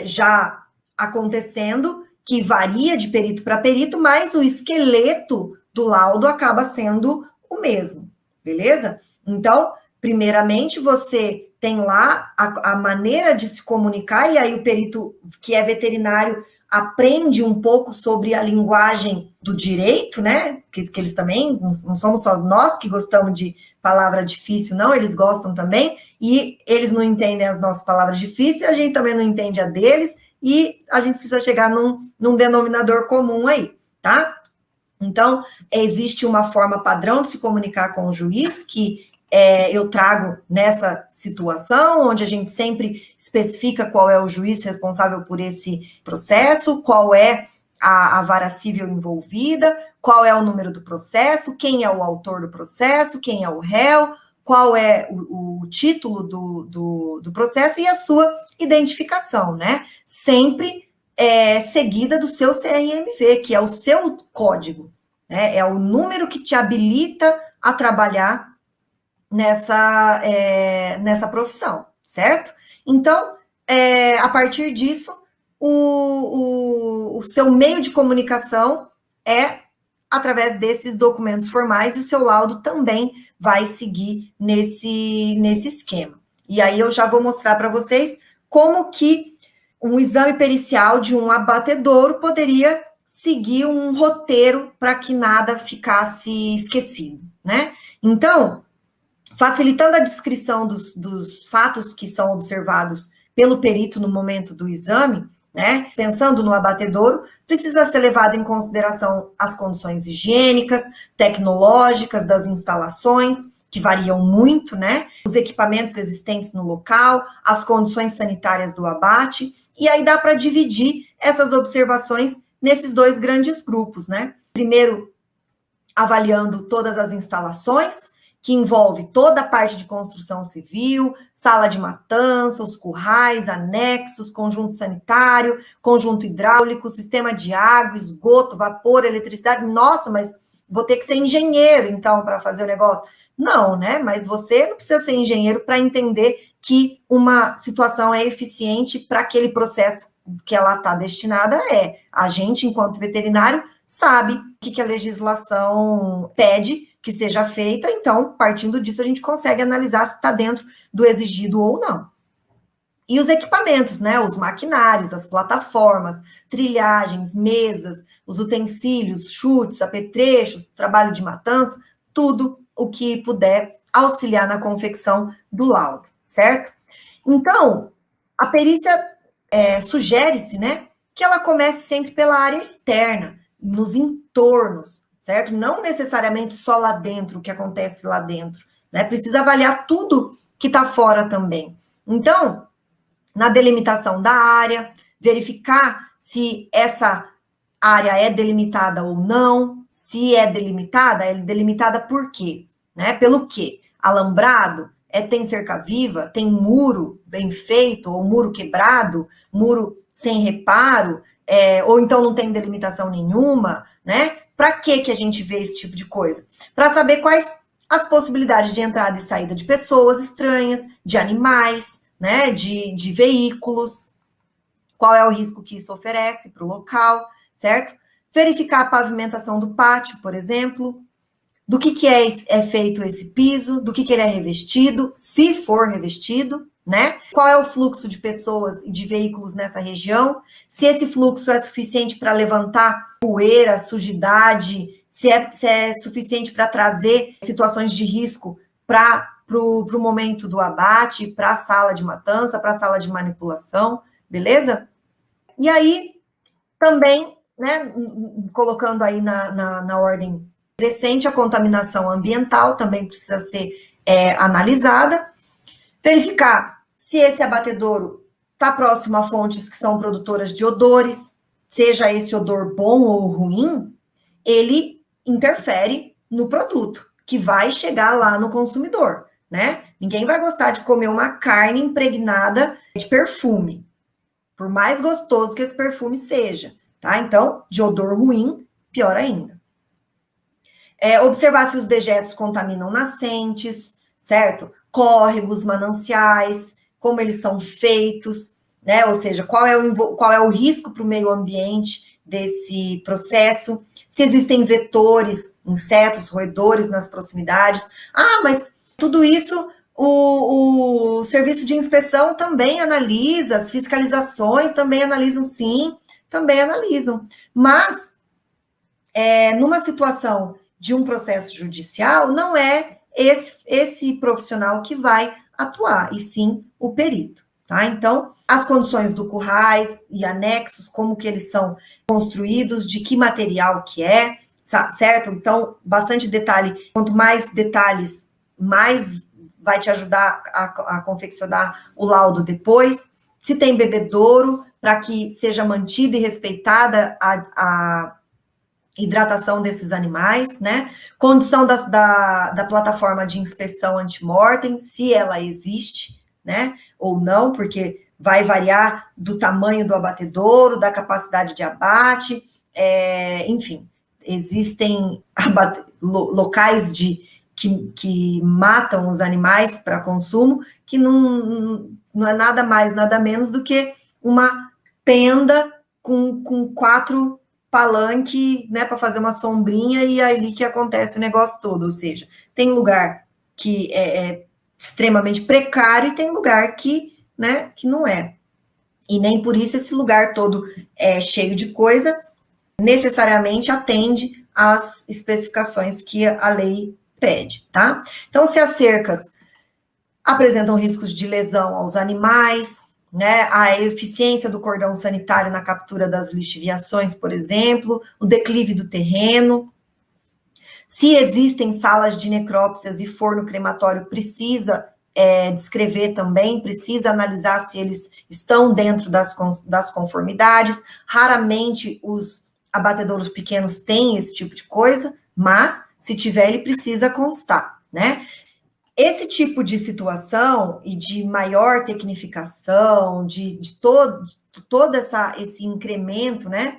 já acontecendo, que varia de perito para perito, mas o esqueleto do laudo acaba sendo o mesmo, beleza? Então, primeiramente, você tem lá a maneira de se comunicar, e aí o perito que é veterinário aprende um pouco sobre a linguagem do direito, né? Que eles também, não somos só nós que gostamos de palavra difícil, não, eles gostam também, e eles não entendem as nossas palavras difíceis, a gente também não entende a deles, e a gente precisa chegar num denominador comum aí, tá? Então, existe uma forma padrão de se comunicar com o juiz, que eu trago nessa situação, onde a gente sempre especifica qual é o juiz responsável por esse processo, qual é a vara civil envolvida, qual é o número do processo, quem é o autor do processo, quem é o réu, qual é o título do processo e a sua identificação, né? Sempre seguida do seu CRMV, que é o seu código, né? É o número que te habilita a trabalhar nessa profissão, certo? Então, a partir disso, o seu meio de comunicação é através desses documentos formais, e o seu laudo também vai seguir nesse esquema. E aí eu já vou mostrar para vocês como que um exame pericial de um abatedouro poderia seguir um roteiro para que nada ficasse esquecido, né? Então, facilitando a descrição dos fatos que são observados pelo perito no momento do exame, né? Pensando no abatedouro, precisa ser levado em consideração as condições higiênicas, tecnológicas das instalações, que variam muito, né? Os equipamentos existentes no local, as condições sanitárias do abate, e aí dá para dividir essas observações nesses dois grandes grupos, né? Primeiro, avaliando todas as instalações, que envolve toda a parte de construção civil, sala de matança, os currais, anexos, conjunto sanitário, conjunto hidráulico, sistema de água, esgoto, vapor, eletricidade. Nossa, mas vou ter que ser engenheiro, então, para fazer o negócio. Não, né? Mas você não precisa ser engenheiro para entender que uma situação é eficiente para aquele processo que ela está destinada. A gente, enquanto veterinário, sabe o que a legislação pede que seja feita, então, partindo disso, a gente consegue analisar se está dentro do exigido ou não. E os equipamentos, né? Os maquinários, as plataformas, trilhagens, mesas, os utensílios, chutes, apetrechos, trabalho de matança, tudo o que puder auxiliar na confecção do laudo, certo? Então, a perícia sugere-se, né, que ela comece sempre pela área externa, nos entornos, certo? Não necessariamente só lá dentro, o que acontece lá dentro, né? Precisa avaliar tudo que está fora também. Então, na delimitação da área, verificar se essa área é delimitada ou não, se é delimitada por quê? Né? Pelo quê? Alambrado? Tem cerca-viva? Tem muro bem feito? Ou muro quebrado? Muro sem reparo? Ou então não tem delimitação nenhuma, né? Para que a gente vê esse tipo de coisa? Para saber quais as possibilidades de entrada e saída de pessoas estranhas, de animais, né? De veículos, qual é o risco que isso oferece para o local, certo? Verificar a pavimentação do pátio, por exemplo, do que é feito esse piso, do que ele é revestido, se for revestido, né? Qual é o fluxo de pessoas e de veículos nessa região, se esse fluxo é suficiente para levantar poeira, sujidade, se é suficiente para trazer situações de risco para o momento do abate, para a sala de matança, para a sala de manipulação, beleza? E aí, também, né, colocando aí na ordem crescente, a contaminação ambiental também precisa ser analisada. Verificar se esse abatedouro está próximo a fontes que são produtoras de odores, seja esse odor bom ou ruim, ele interfere no produto, que vai chegar lá no consumidor, né? Ninguém vai gostar de comer uma carne impregnada de perfume, por mais gostoso que esse perfume seja, tá? Então, de odor ruim, pior ainda. Observar se os dejetos contaminam nascentes, certo? Córregos, mananciais, como eles são feitos, né? Ou seja, qual é o risco para o meio ambiente desse processo, se existem vetores, insetos, roedores nas proximidades. Mas tudo isso O serviço de inspeção também analisa, as fiscalizações também analisam, sim, também analisam. Mas, numa situação de um processo judicial, não é esse profissional que vai atuar, e sim o perito, tá? Então, as condições do currais e anexos, como que eles são construídos, de que material que é, certo? Então, bastante detalhe. Quanto mais detalhes, mais vai te ajudar a confeccionar o laudo depois. Se tem bebedouro, para que seja mantida e respeitada a hidratação desses animais, né? Condição da plataforma de inspeção antemortem, se ela existe, né? Ou não, porque vai variar do tamanho do abatedouro, da capacidade de abate, enfim, existem locais que matam os animais para consumo, que não é nada mais, nada menos do que uma tenda com 4 palanque, né, para fazer uma sombrinha, e é ali que acontece o negócio todo. Ou seja, tem lugar que é extremamente precário e tem lugar que, né, que não é. E nem por isso esse lugar todo cheio de coisa necessariamente atende às especificações que a lei pede, tá? Então, se as cercas apresentam riscos de lesão aos animais, né, a eficiência do cordão sanitário na captura das lixiviações, por exemplo, o declive do terreno, se existem salas de necrópsias e forno crematório, precisa descrever também, precisa analisar se eles estão dentro das conformidades. Raramente os abatedouros pequenos têm esse tipo de coisa, mas se tiver, ele precisa constar, né? Esse tipo de situação e de maior tecnificação, de todo esse incremento, né,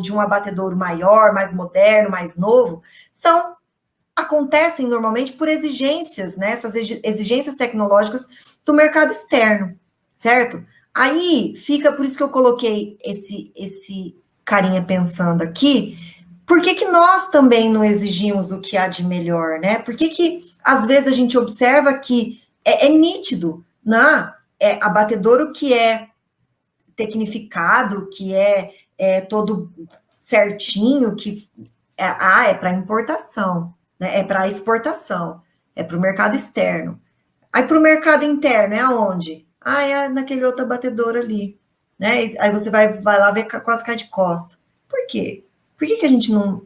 de um abatedouro maior, mais moderno, mais novo, acontecem normalmente por exigências, né, essas exigências tecnológicas do mercado externo, certo? Aí fica, por isso que eu coloquei esse carinha pensando aqui, por que nós também não exigimos o que há de melhor, né? Por que às vezes a gente observa que é nítido, né? Abatedouro que é tecnificado, que é todo certinho, que é para importação, né? É para exportação, é para o mercado externo. Aí para o mercado interno, é aonde? É naquele outro abatedouro ali, né? Aí você vai lá ver, quase cai de costa. Por quê? Por que a gente não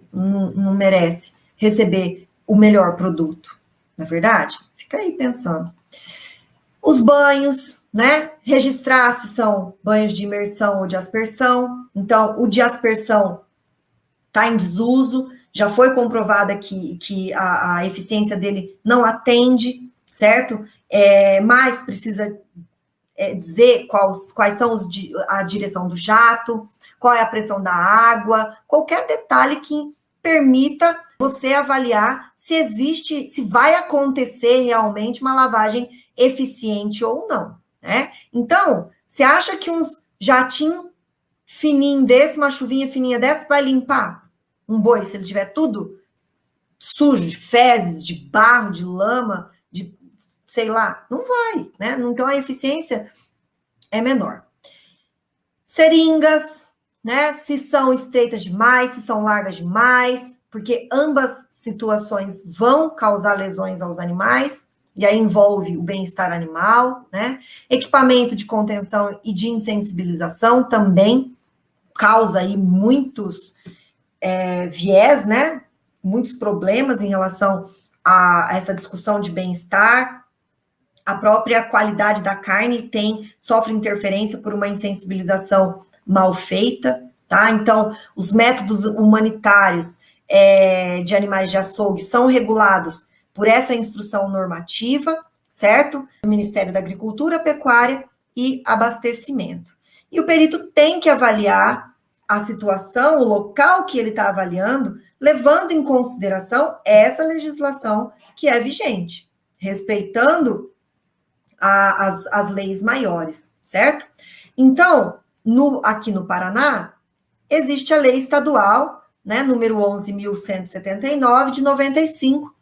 merece receber o melhor produto? Não é verdade? Fica aí pensando. Os banhos, né? Registrar se são banhos de imersão ou de aspersão. Então, o de aspersão está em desuso, já foi comprovada que a eficiência dele não atende, certo? Mas precisa dizer quais são a direção do jato, qual é a pressão da água, qualquer detalhe que permita você avaliar se vai acontecer realmente uma lavagem eficiente ou não, né? Então, você acha que uns jatinhos fininho desse, uma chuvinha fininha dessa, vai limpar um boi, se ele tiver tudo sujo, de fezes, de barro, de lama, de sei lá, não vai, né? Então, a eficiência é menor. Seringas, né? Se são estreitas demais, se são largas demais, porque ambas situações vão causar lesões aos animais, e aí envolve o bem-estar animal, né? Equipamento de contenção e de insensibilização também causa aí muitos viés, né? Muitos problemas em relação a essa discussão de bem-estar. A própria qualidade da carne sofre interferência por uma insensibilização mal feita, tá? Então, os métodos humanitários de animais de açougue são regulados por essa instrução normativa, certo? Do Ministério da Agricultura, Pecuária e Abastecimento. E o perito tem que avaliar a situação, o local que ele está avaliando, levando em consideração essa legislação que é vigente, respeitando as leis maiores, certo? Então, aqui no Paraná, existe a lei estadual, né, número 11.179, de 95,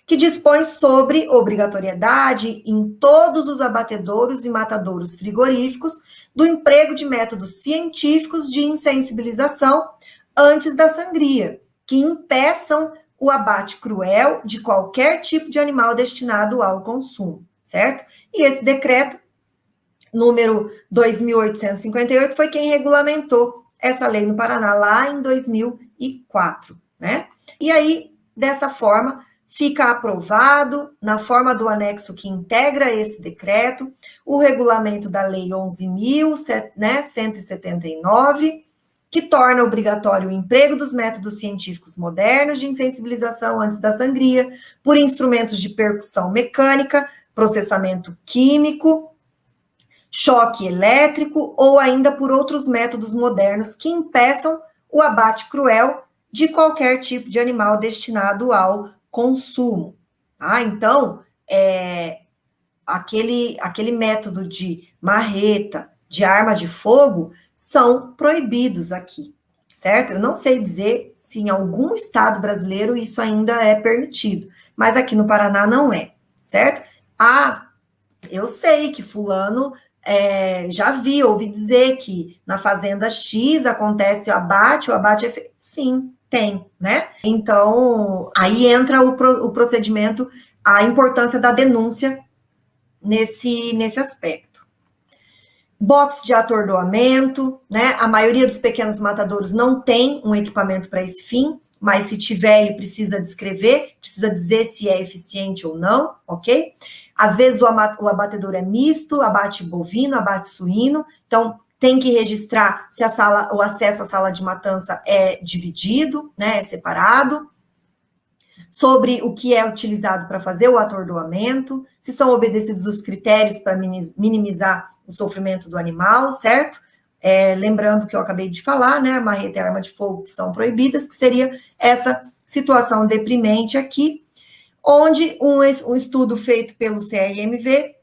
que dispõe sobre obrigatoriedade em todos os abatedouros e matadouros frigoríficos do emprego de métodos científicos de insensibilização antes da sangria, que impeçam o abate cruel de qualquer tipo de animal destinado ao consumo, certo? E esse decreto, número 2.858, foi quem regulamentou essa lei no Paraná lá em 2004, né? E aí, dessa forma, fica aprovado, na forma do anexo que integra esse decreto, o regulamento da Lei 11.179, que torna obrigatório o emprego dos métodos científicos modernos de insensibilização antes da sangria, por instrumentos de percussão mecânica, processamento químico, choque elétrico, ou ainda por outros métodos modernos que impeçam o abate cruel de qualquer tipo de animal destinado ao consumo. Tá? Então, aquele método de marreta, de arma de fogo, são proibidos aqui, certo? Eu não sei dizer se em algum estado brasileiro isso ainda é permitido, mas aqui no Paraná não é, certo? Eu sei que fulano já ouvi dizer que na fazenda X acontece o abate é feito. Sim, tem, né? Então, aí entra o procedimento, a importância da denúncia nesse aspecto. Box de atordoamento, né? A maioria dos pequenos matadouros não tem um equipamento para esse fim, mas se tiver, ele precisa descrever, precisa dizer se é eficiente ou não, ok? Às vezes o abatedor é misto, abate bovino, abate suíno, então tem que registrar se o acesso à sala de matança é dividido, né? É separado. Sobre o que é utilizado para fazer o atordoamento, se são obedecidos os critérios para minimizar o sofrimento do animal, certo? Lembrando que eu acabei de falar, né? A marreta e a arma de fogo que são proibidas, que seria essa situação deprimente aqui, onde um estudo feito pelo CRMV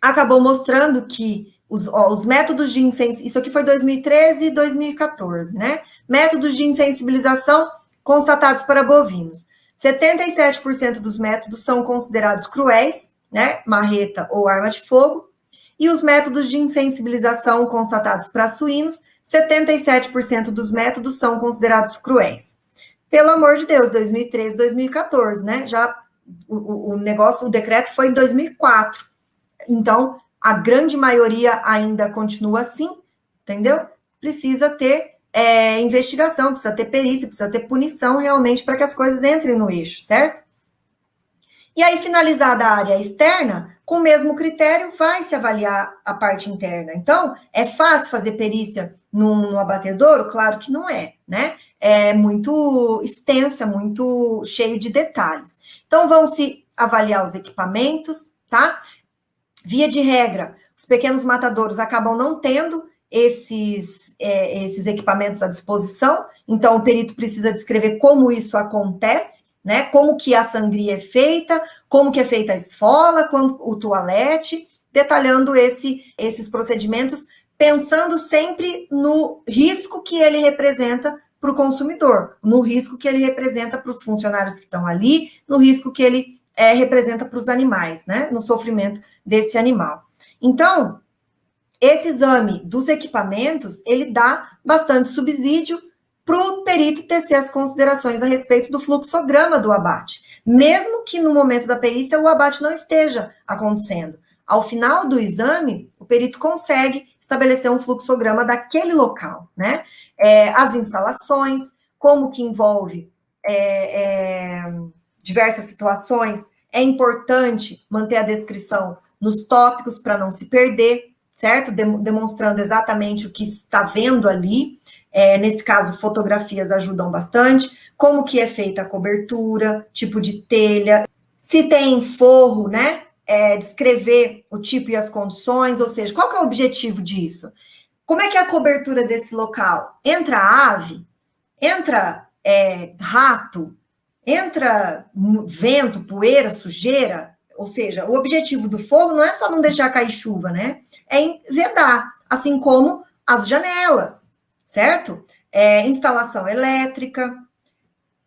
acabou mostrando que os métodos de insensibilização, isso aqui foi 2013 e 2014, né? Métodos de insensibilização constatados para bovinos. 77% dos métodos são considerados cruéis, né? Marreta ou arma de fogo. E os métodos de insensibilização constatados para suínos, 77% dos métodos são considerados cruéis. Pelo amor de Deus, 2013, 2014, né? Já o decreto foi em 2004. Então, a grande maioria ainda continua assim, entendeu? Precisa ter investigação, precisa ter perícia, precisa ter punição realmente para que as coisas entrem no eixo, certo? E aí, finalizada a área externa, com o mesmo critério, vai se avaliar a parte interna. Então, é fácil fazer perícia no abatedouro? Claro que não é, né? É muito extenso, é muito cheio de detalhes. Então, vão se avaliar os equipamentos, tá? Via de regra, os pequenos matadouros acabam não tendo esses equipamentos à disposição, então o perito precisa descrever como isso acontece, né? Como que a sangria é feita, como que é feita a esfola, o toalete, detalhando esses procedimentos, pensando sempre no risco que ele representa para o consumidor, no risco que ele representa para os funcionários que estão ali, no risco que ele representa para os animais, né? No sofrimento desse animal. Então, esse exame dos equipamentos, ele dá bastante subsídio para o perito tecer as considerações a respeito do fluxograma do abate, mesmo que no momento da perícia o abate não esteja acontecendo. Ao final do exame, o perito consegue estabelecer um fluxograma daquele local, né? As instalações, como que envolve diversas situações, é importante manter a descrição nos tópicos para não se perder, certo? Demonstrando exatamente o que está vendo ali. Nesse caso, fotografias ajudam bastante. Como que é feita a cobertura, tipo de telha, se tem forro, né? Descrever o tipo e as condições, ou seja, qual que é o objetivo disso? Como é que é a cobertura desse local? Entra ave? Entra rato? Entra vento, poeira, sujeira? Ou seja, o objetivo do forro não é só não deixar cair chuva, né? É vedar, assim como as janelas, certo? Instalação elétrica,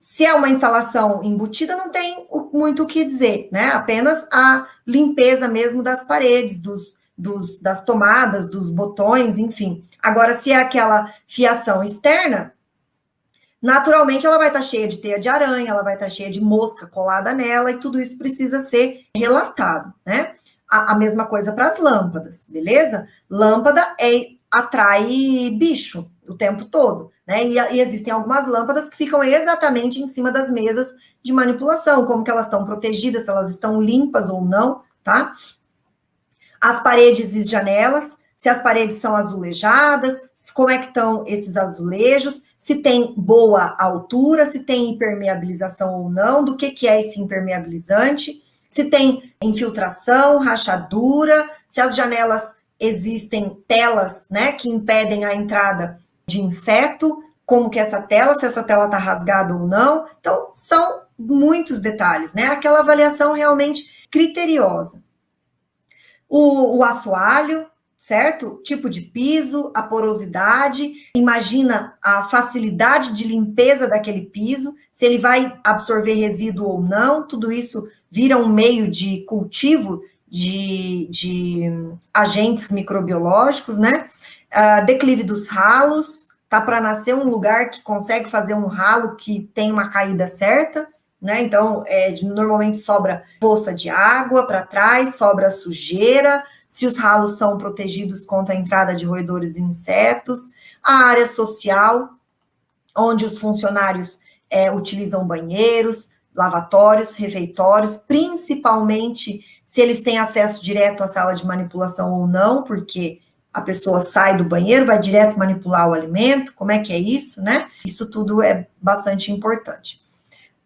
Se é uma instalação embutida, não tem muito o que dizer, né? Apenas a limpeza mesmo das paredes, das tomadas, dos botões, enfim. Agora, se é aquela fiação externa, naturalmente ela vai estar cheia de teia de aranha, ela vai estar cheia de mosca colada nela, e tudo isso precisa ser relatado, né? A mesma coisa para as lâmpadas, beleza? Lâmpada atrai bicho o tempo todo, né? E existem algumas lâmpadas que ficam exatamente em cima das mesas de manipulação, como que elas estão protegidas, se elas estão limpas ou não, tá? As paredes e janelas, se as paredes são azulejadas, como é que estão esses azulejos, se tem boa altura, se tem impermeabilização ou não, do que é esse impermeabilizante, se tem infiltração, rachadura, se as janelas existem telas, né, que impedem a entrada de inseto, como que essa tela, se essa tela está rasgada ou não. Então, são muitos detalhes, né? Aquela avaliação realmente criteriosa. O assoalho, certo? Tipo de piso, a porosidade, imagina a facilidade de limpeza daquele piso, se ele vai absorver resíduo ou não, tudo isso vira um meio de cultivo de agentes microbiológicos, né? Declive dos ralos, tá para nascer um lugar que consegue fazer um ralo que tem uma caída certa, né? Então, normalmente sobra poça de água para trás, sobra sujeira, se os ralos são protegidos contra a entrada de roedores e insetos, a área social, onde os funcionários utilizam banheiros, lavatórios, refeitórios, principalmente se eles têm acesso direto à sala de manipulação ou não, porque a pessoa sai do banheiro, vai direto manipular o alimento, como é que é isso, né? Isso tudo é bastante importante.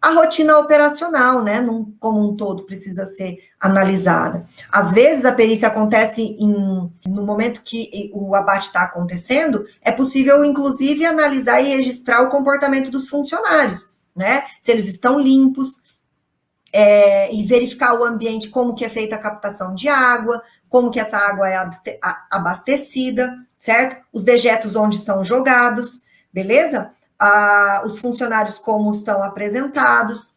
A rotina operacional, né, como um todo, precisa ser analisada. Às vezes, a perícia acontece no momento que o abate está acontecendo, é possível, inclusive, analisar e registrar o comportamento dos funcionários, né? Se eles estão limpos, e verificar o ambiente, como que é feita a captação de água, como que essa água é abastecida, certo? Os dejetos onde são jogados, beleza? Os funcionários como estão apresentados.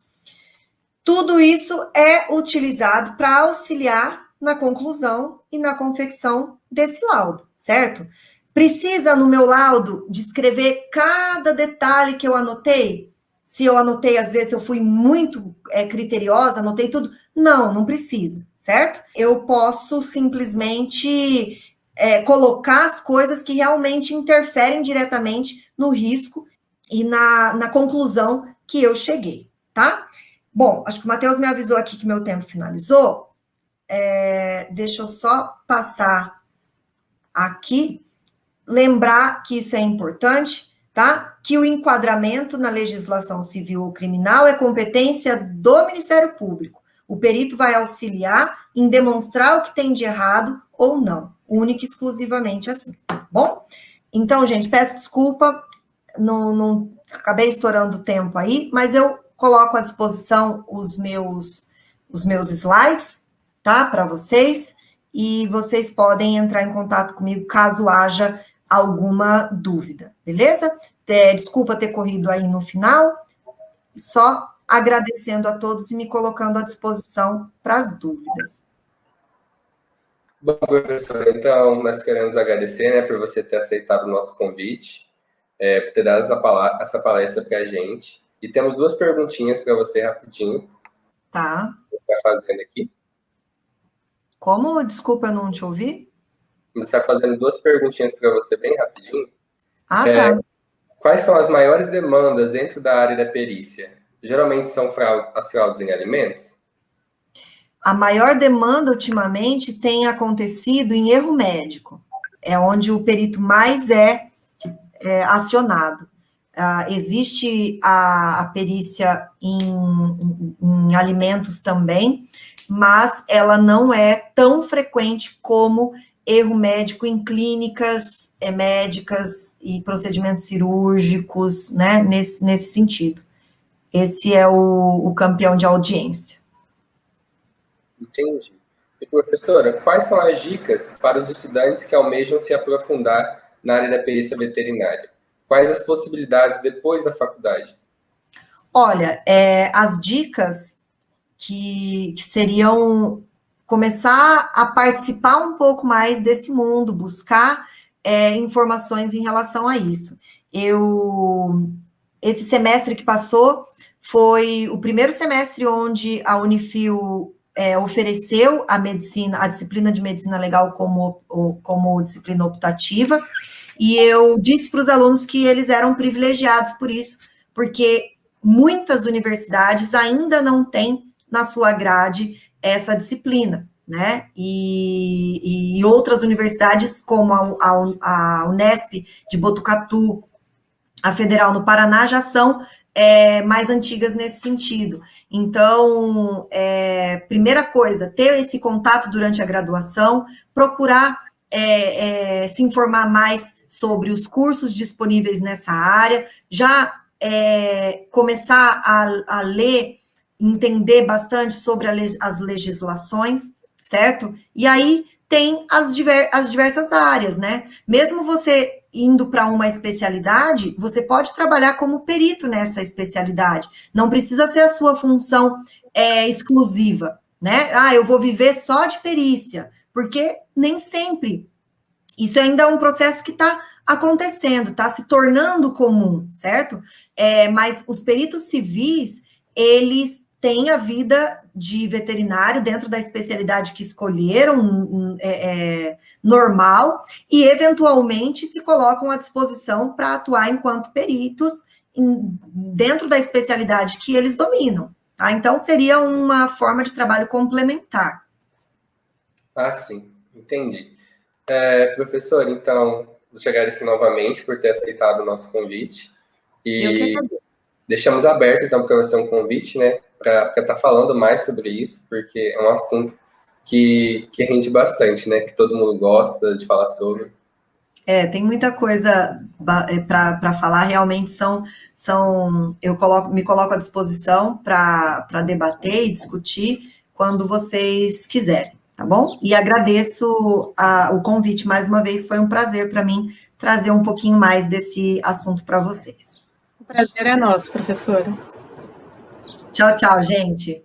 Tudo isso é utilizado para auxiliar na conclusão e na confecção desse laudo, certo? Precisa, no meu laudo, descrever cada detalhe que eu anotei? Se eu anotei, às vezes, eu fui muito criteriosa, anotei tudo. Não precisa, certo? Eu posso simplesmente colocar as coisas que realmente interferem diretamente no risco e na conclusão que eu cheguei, tá? Bom, acho que o Matheus me avisou aqui que meu tempo finalizou. Deixa eu só passar aqui, lembrar que isso é importante, tá? Que o enquadramento na legislação civil ou criminal é competência do Ministério Público. O perito vai auxiliar em demonstrar o que tem de errado ou não, única e exclusivamente assim, tá bom? Então, gente, peço desculpa, não acabei estourando o tempo aí, mas eu coloco à disposição os meus slides, tá? Para vocês, e vocês podem entrar em contato comigo caso haja alguma dúvida, beleza? Desculpa ter corrido aí no final, só agradecendo a todos e me colocando à disposição para as dúvidas. Bom, professora, então nós queremos agradecer, né, por você ter aceitado o nosso convite, por ter dado essa palestra para a gente. E temos duas perguntinhas para você rapidinho. Tá. Você está fazendo aqui? Como? Desculpa, eu não te ouvi. Você está fazendo duas perguntinhas para você bem rapidinho. Tá. Quais são as maiores demandas dentro da área da perícia? Geralmente são as fraudes em alimentos? A maior demanda, ultimamente, tem acontecido em erro médico. É onde o perito mais é acionado. Existe a perícia em alimentos também, mas ela não é tão frequente como erro médico em clínicas médicas e procedimentos cirúrgicos, né, nesse sentido. Esse é o campeão de audiência. Entendi. E, professora, quais são as dicas para os estudantes que almejam se aprofundar na área da perícia veterinária? Quais as possibilidades depois da faculdade? Olha, as dicas que seriam começar a participar um pouco mais desse mundo, buscar informações em relação a isso. Esse semestre que passou foi o primeiro semestre onde a Unifil ofereceu a disciplina de medicina legal como disciplina optativa, e eu disse para os alunos que eles eram privilegiados por isso, porque muitas universidades ainda não têm na sua grade essa disciplina, né? E outras universidades, como a Unesp de Botucatu, a Federal no Paraná, já são mais antigas nesse sentido. Então, primeira coisa, ter esse contato durante a graduação, procurar se informar mais sobre os cursos disponíveis nessa área, já começar a ler, entender bastante sobre as legislações, certo? E aí tem as diversas áreas, né? Mesmo você indo para uma especialidade, você pode trabalhar como perito nessa especialidade. Não precisa ser a sua função exclusiva, né? Eu vou viver só de perícia, porque nem sempre. Isso ainda é um processo que está acontecendo, está se tornando comum, certo? Mas os peritos civis, eles têm a vida de veterinário dentro da especialidade que escolheram, normal, e eventualmente se colocam à disposição para atuar enquanto peritos dentro da especialidade que eles dominam. Tá? Então, seria uma forma de trabalho complementar. Sim, entendi. Professor, então, vou agradecer novamente por ter aceitado o nosso convite. E deixamos aberto, então, para você um convite, né, para estar falando mais sobre isso, porque é um assunto que rende bastante, né, que todo mundo gosta de falar sobre. Tem muita coisa para falar, realmente me coloco à disposição para debater e discutir quando vocês quiserem, tá bom? E agradeço o convite mais uma vez, foi um prazer para mim trazer um pouquinho mais desse assunto para vocês. O prazer é nosso, professora. Tchau, tchau, gente.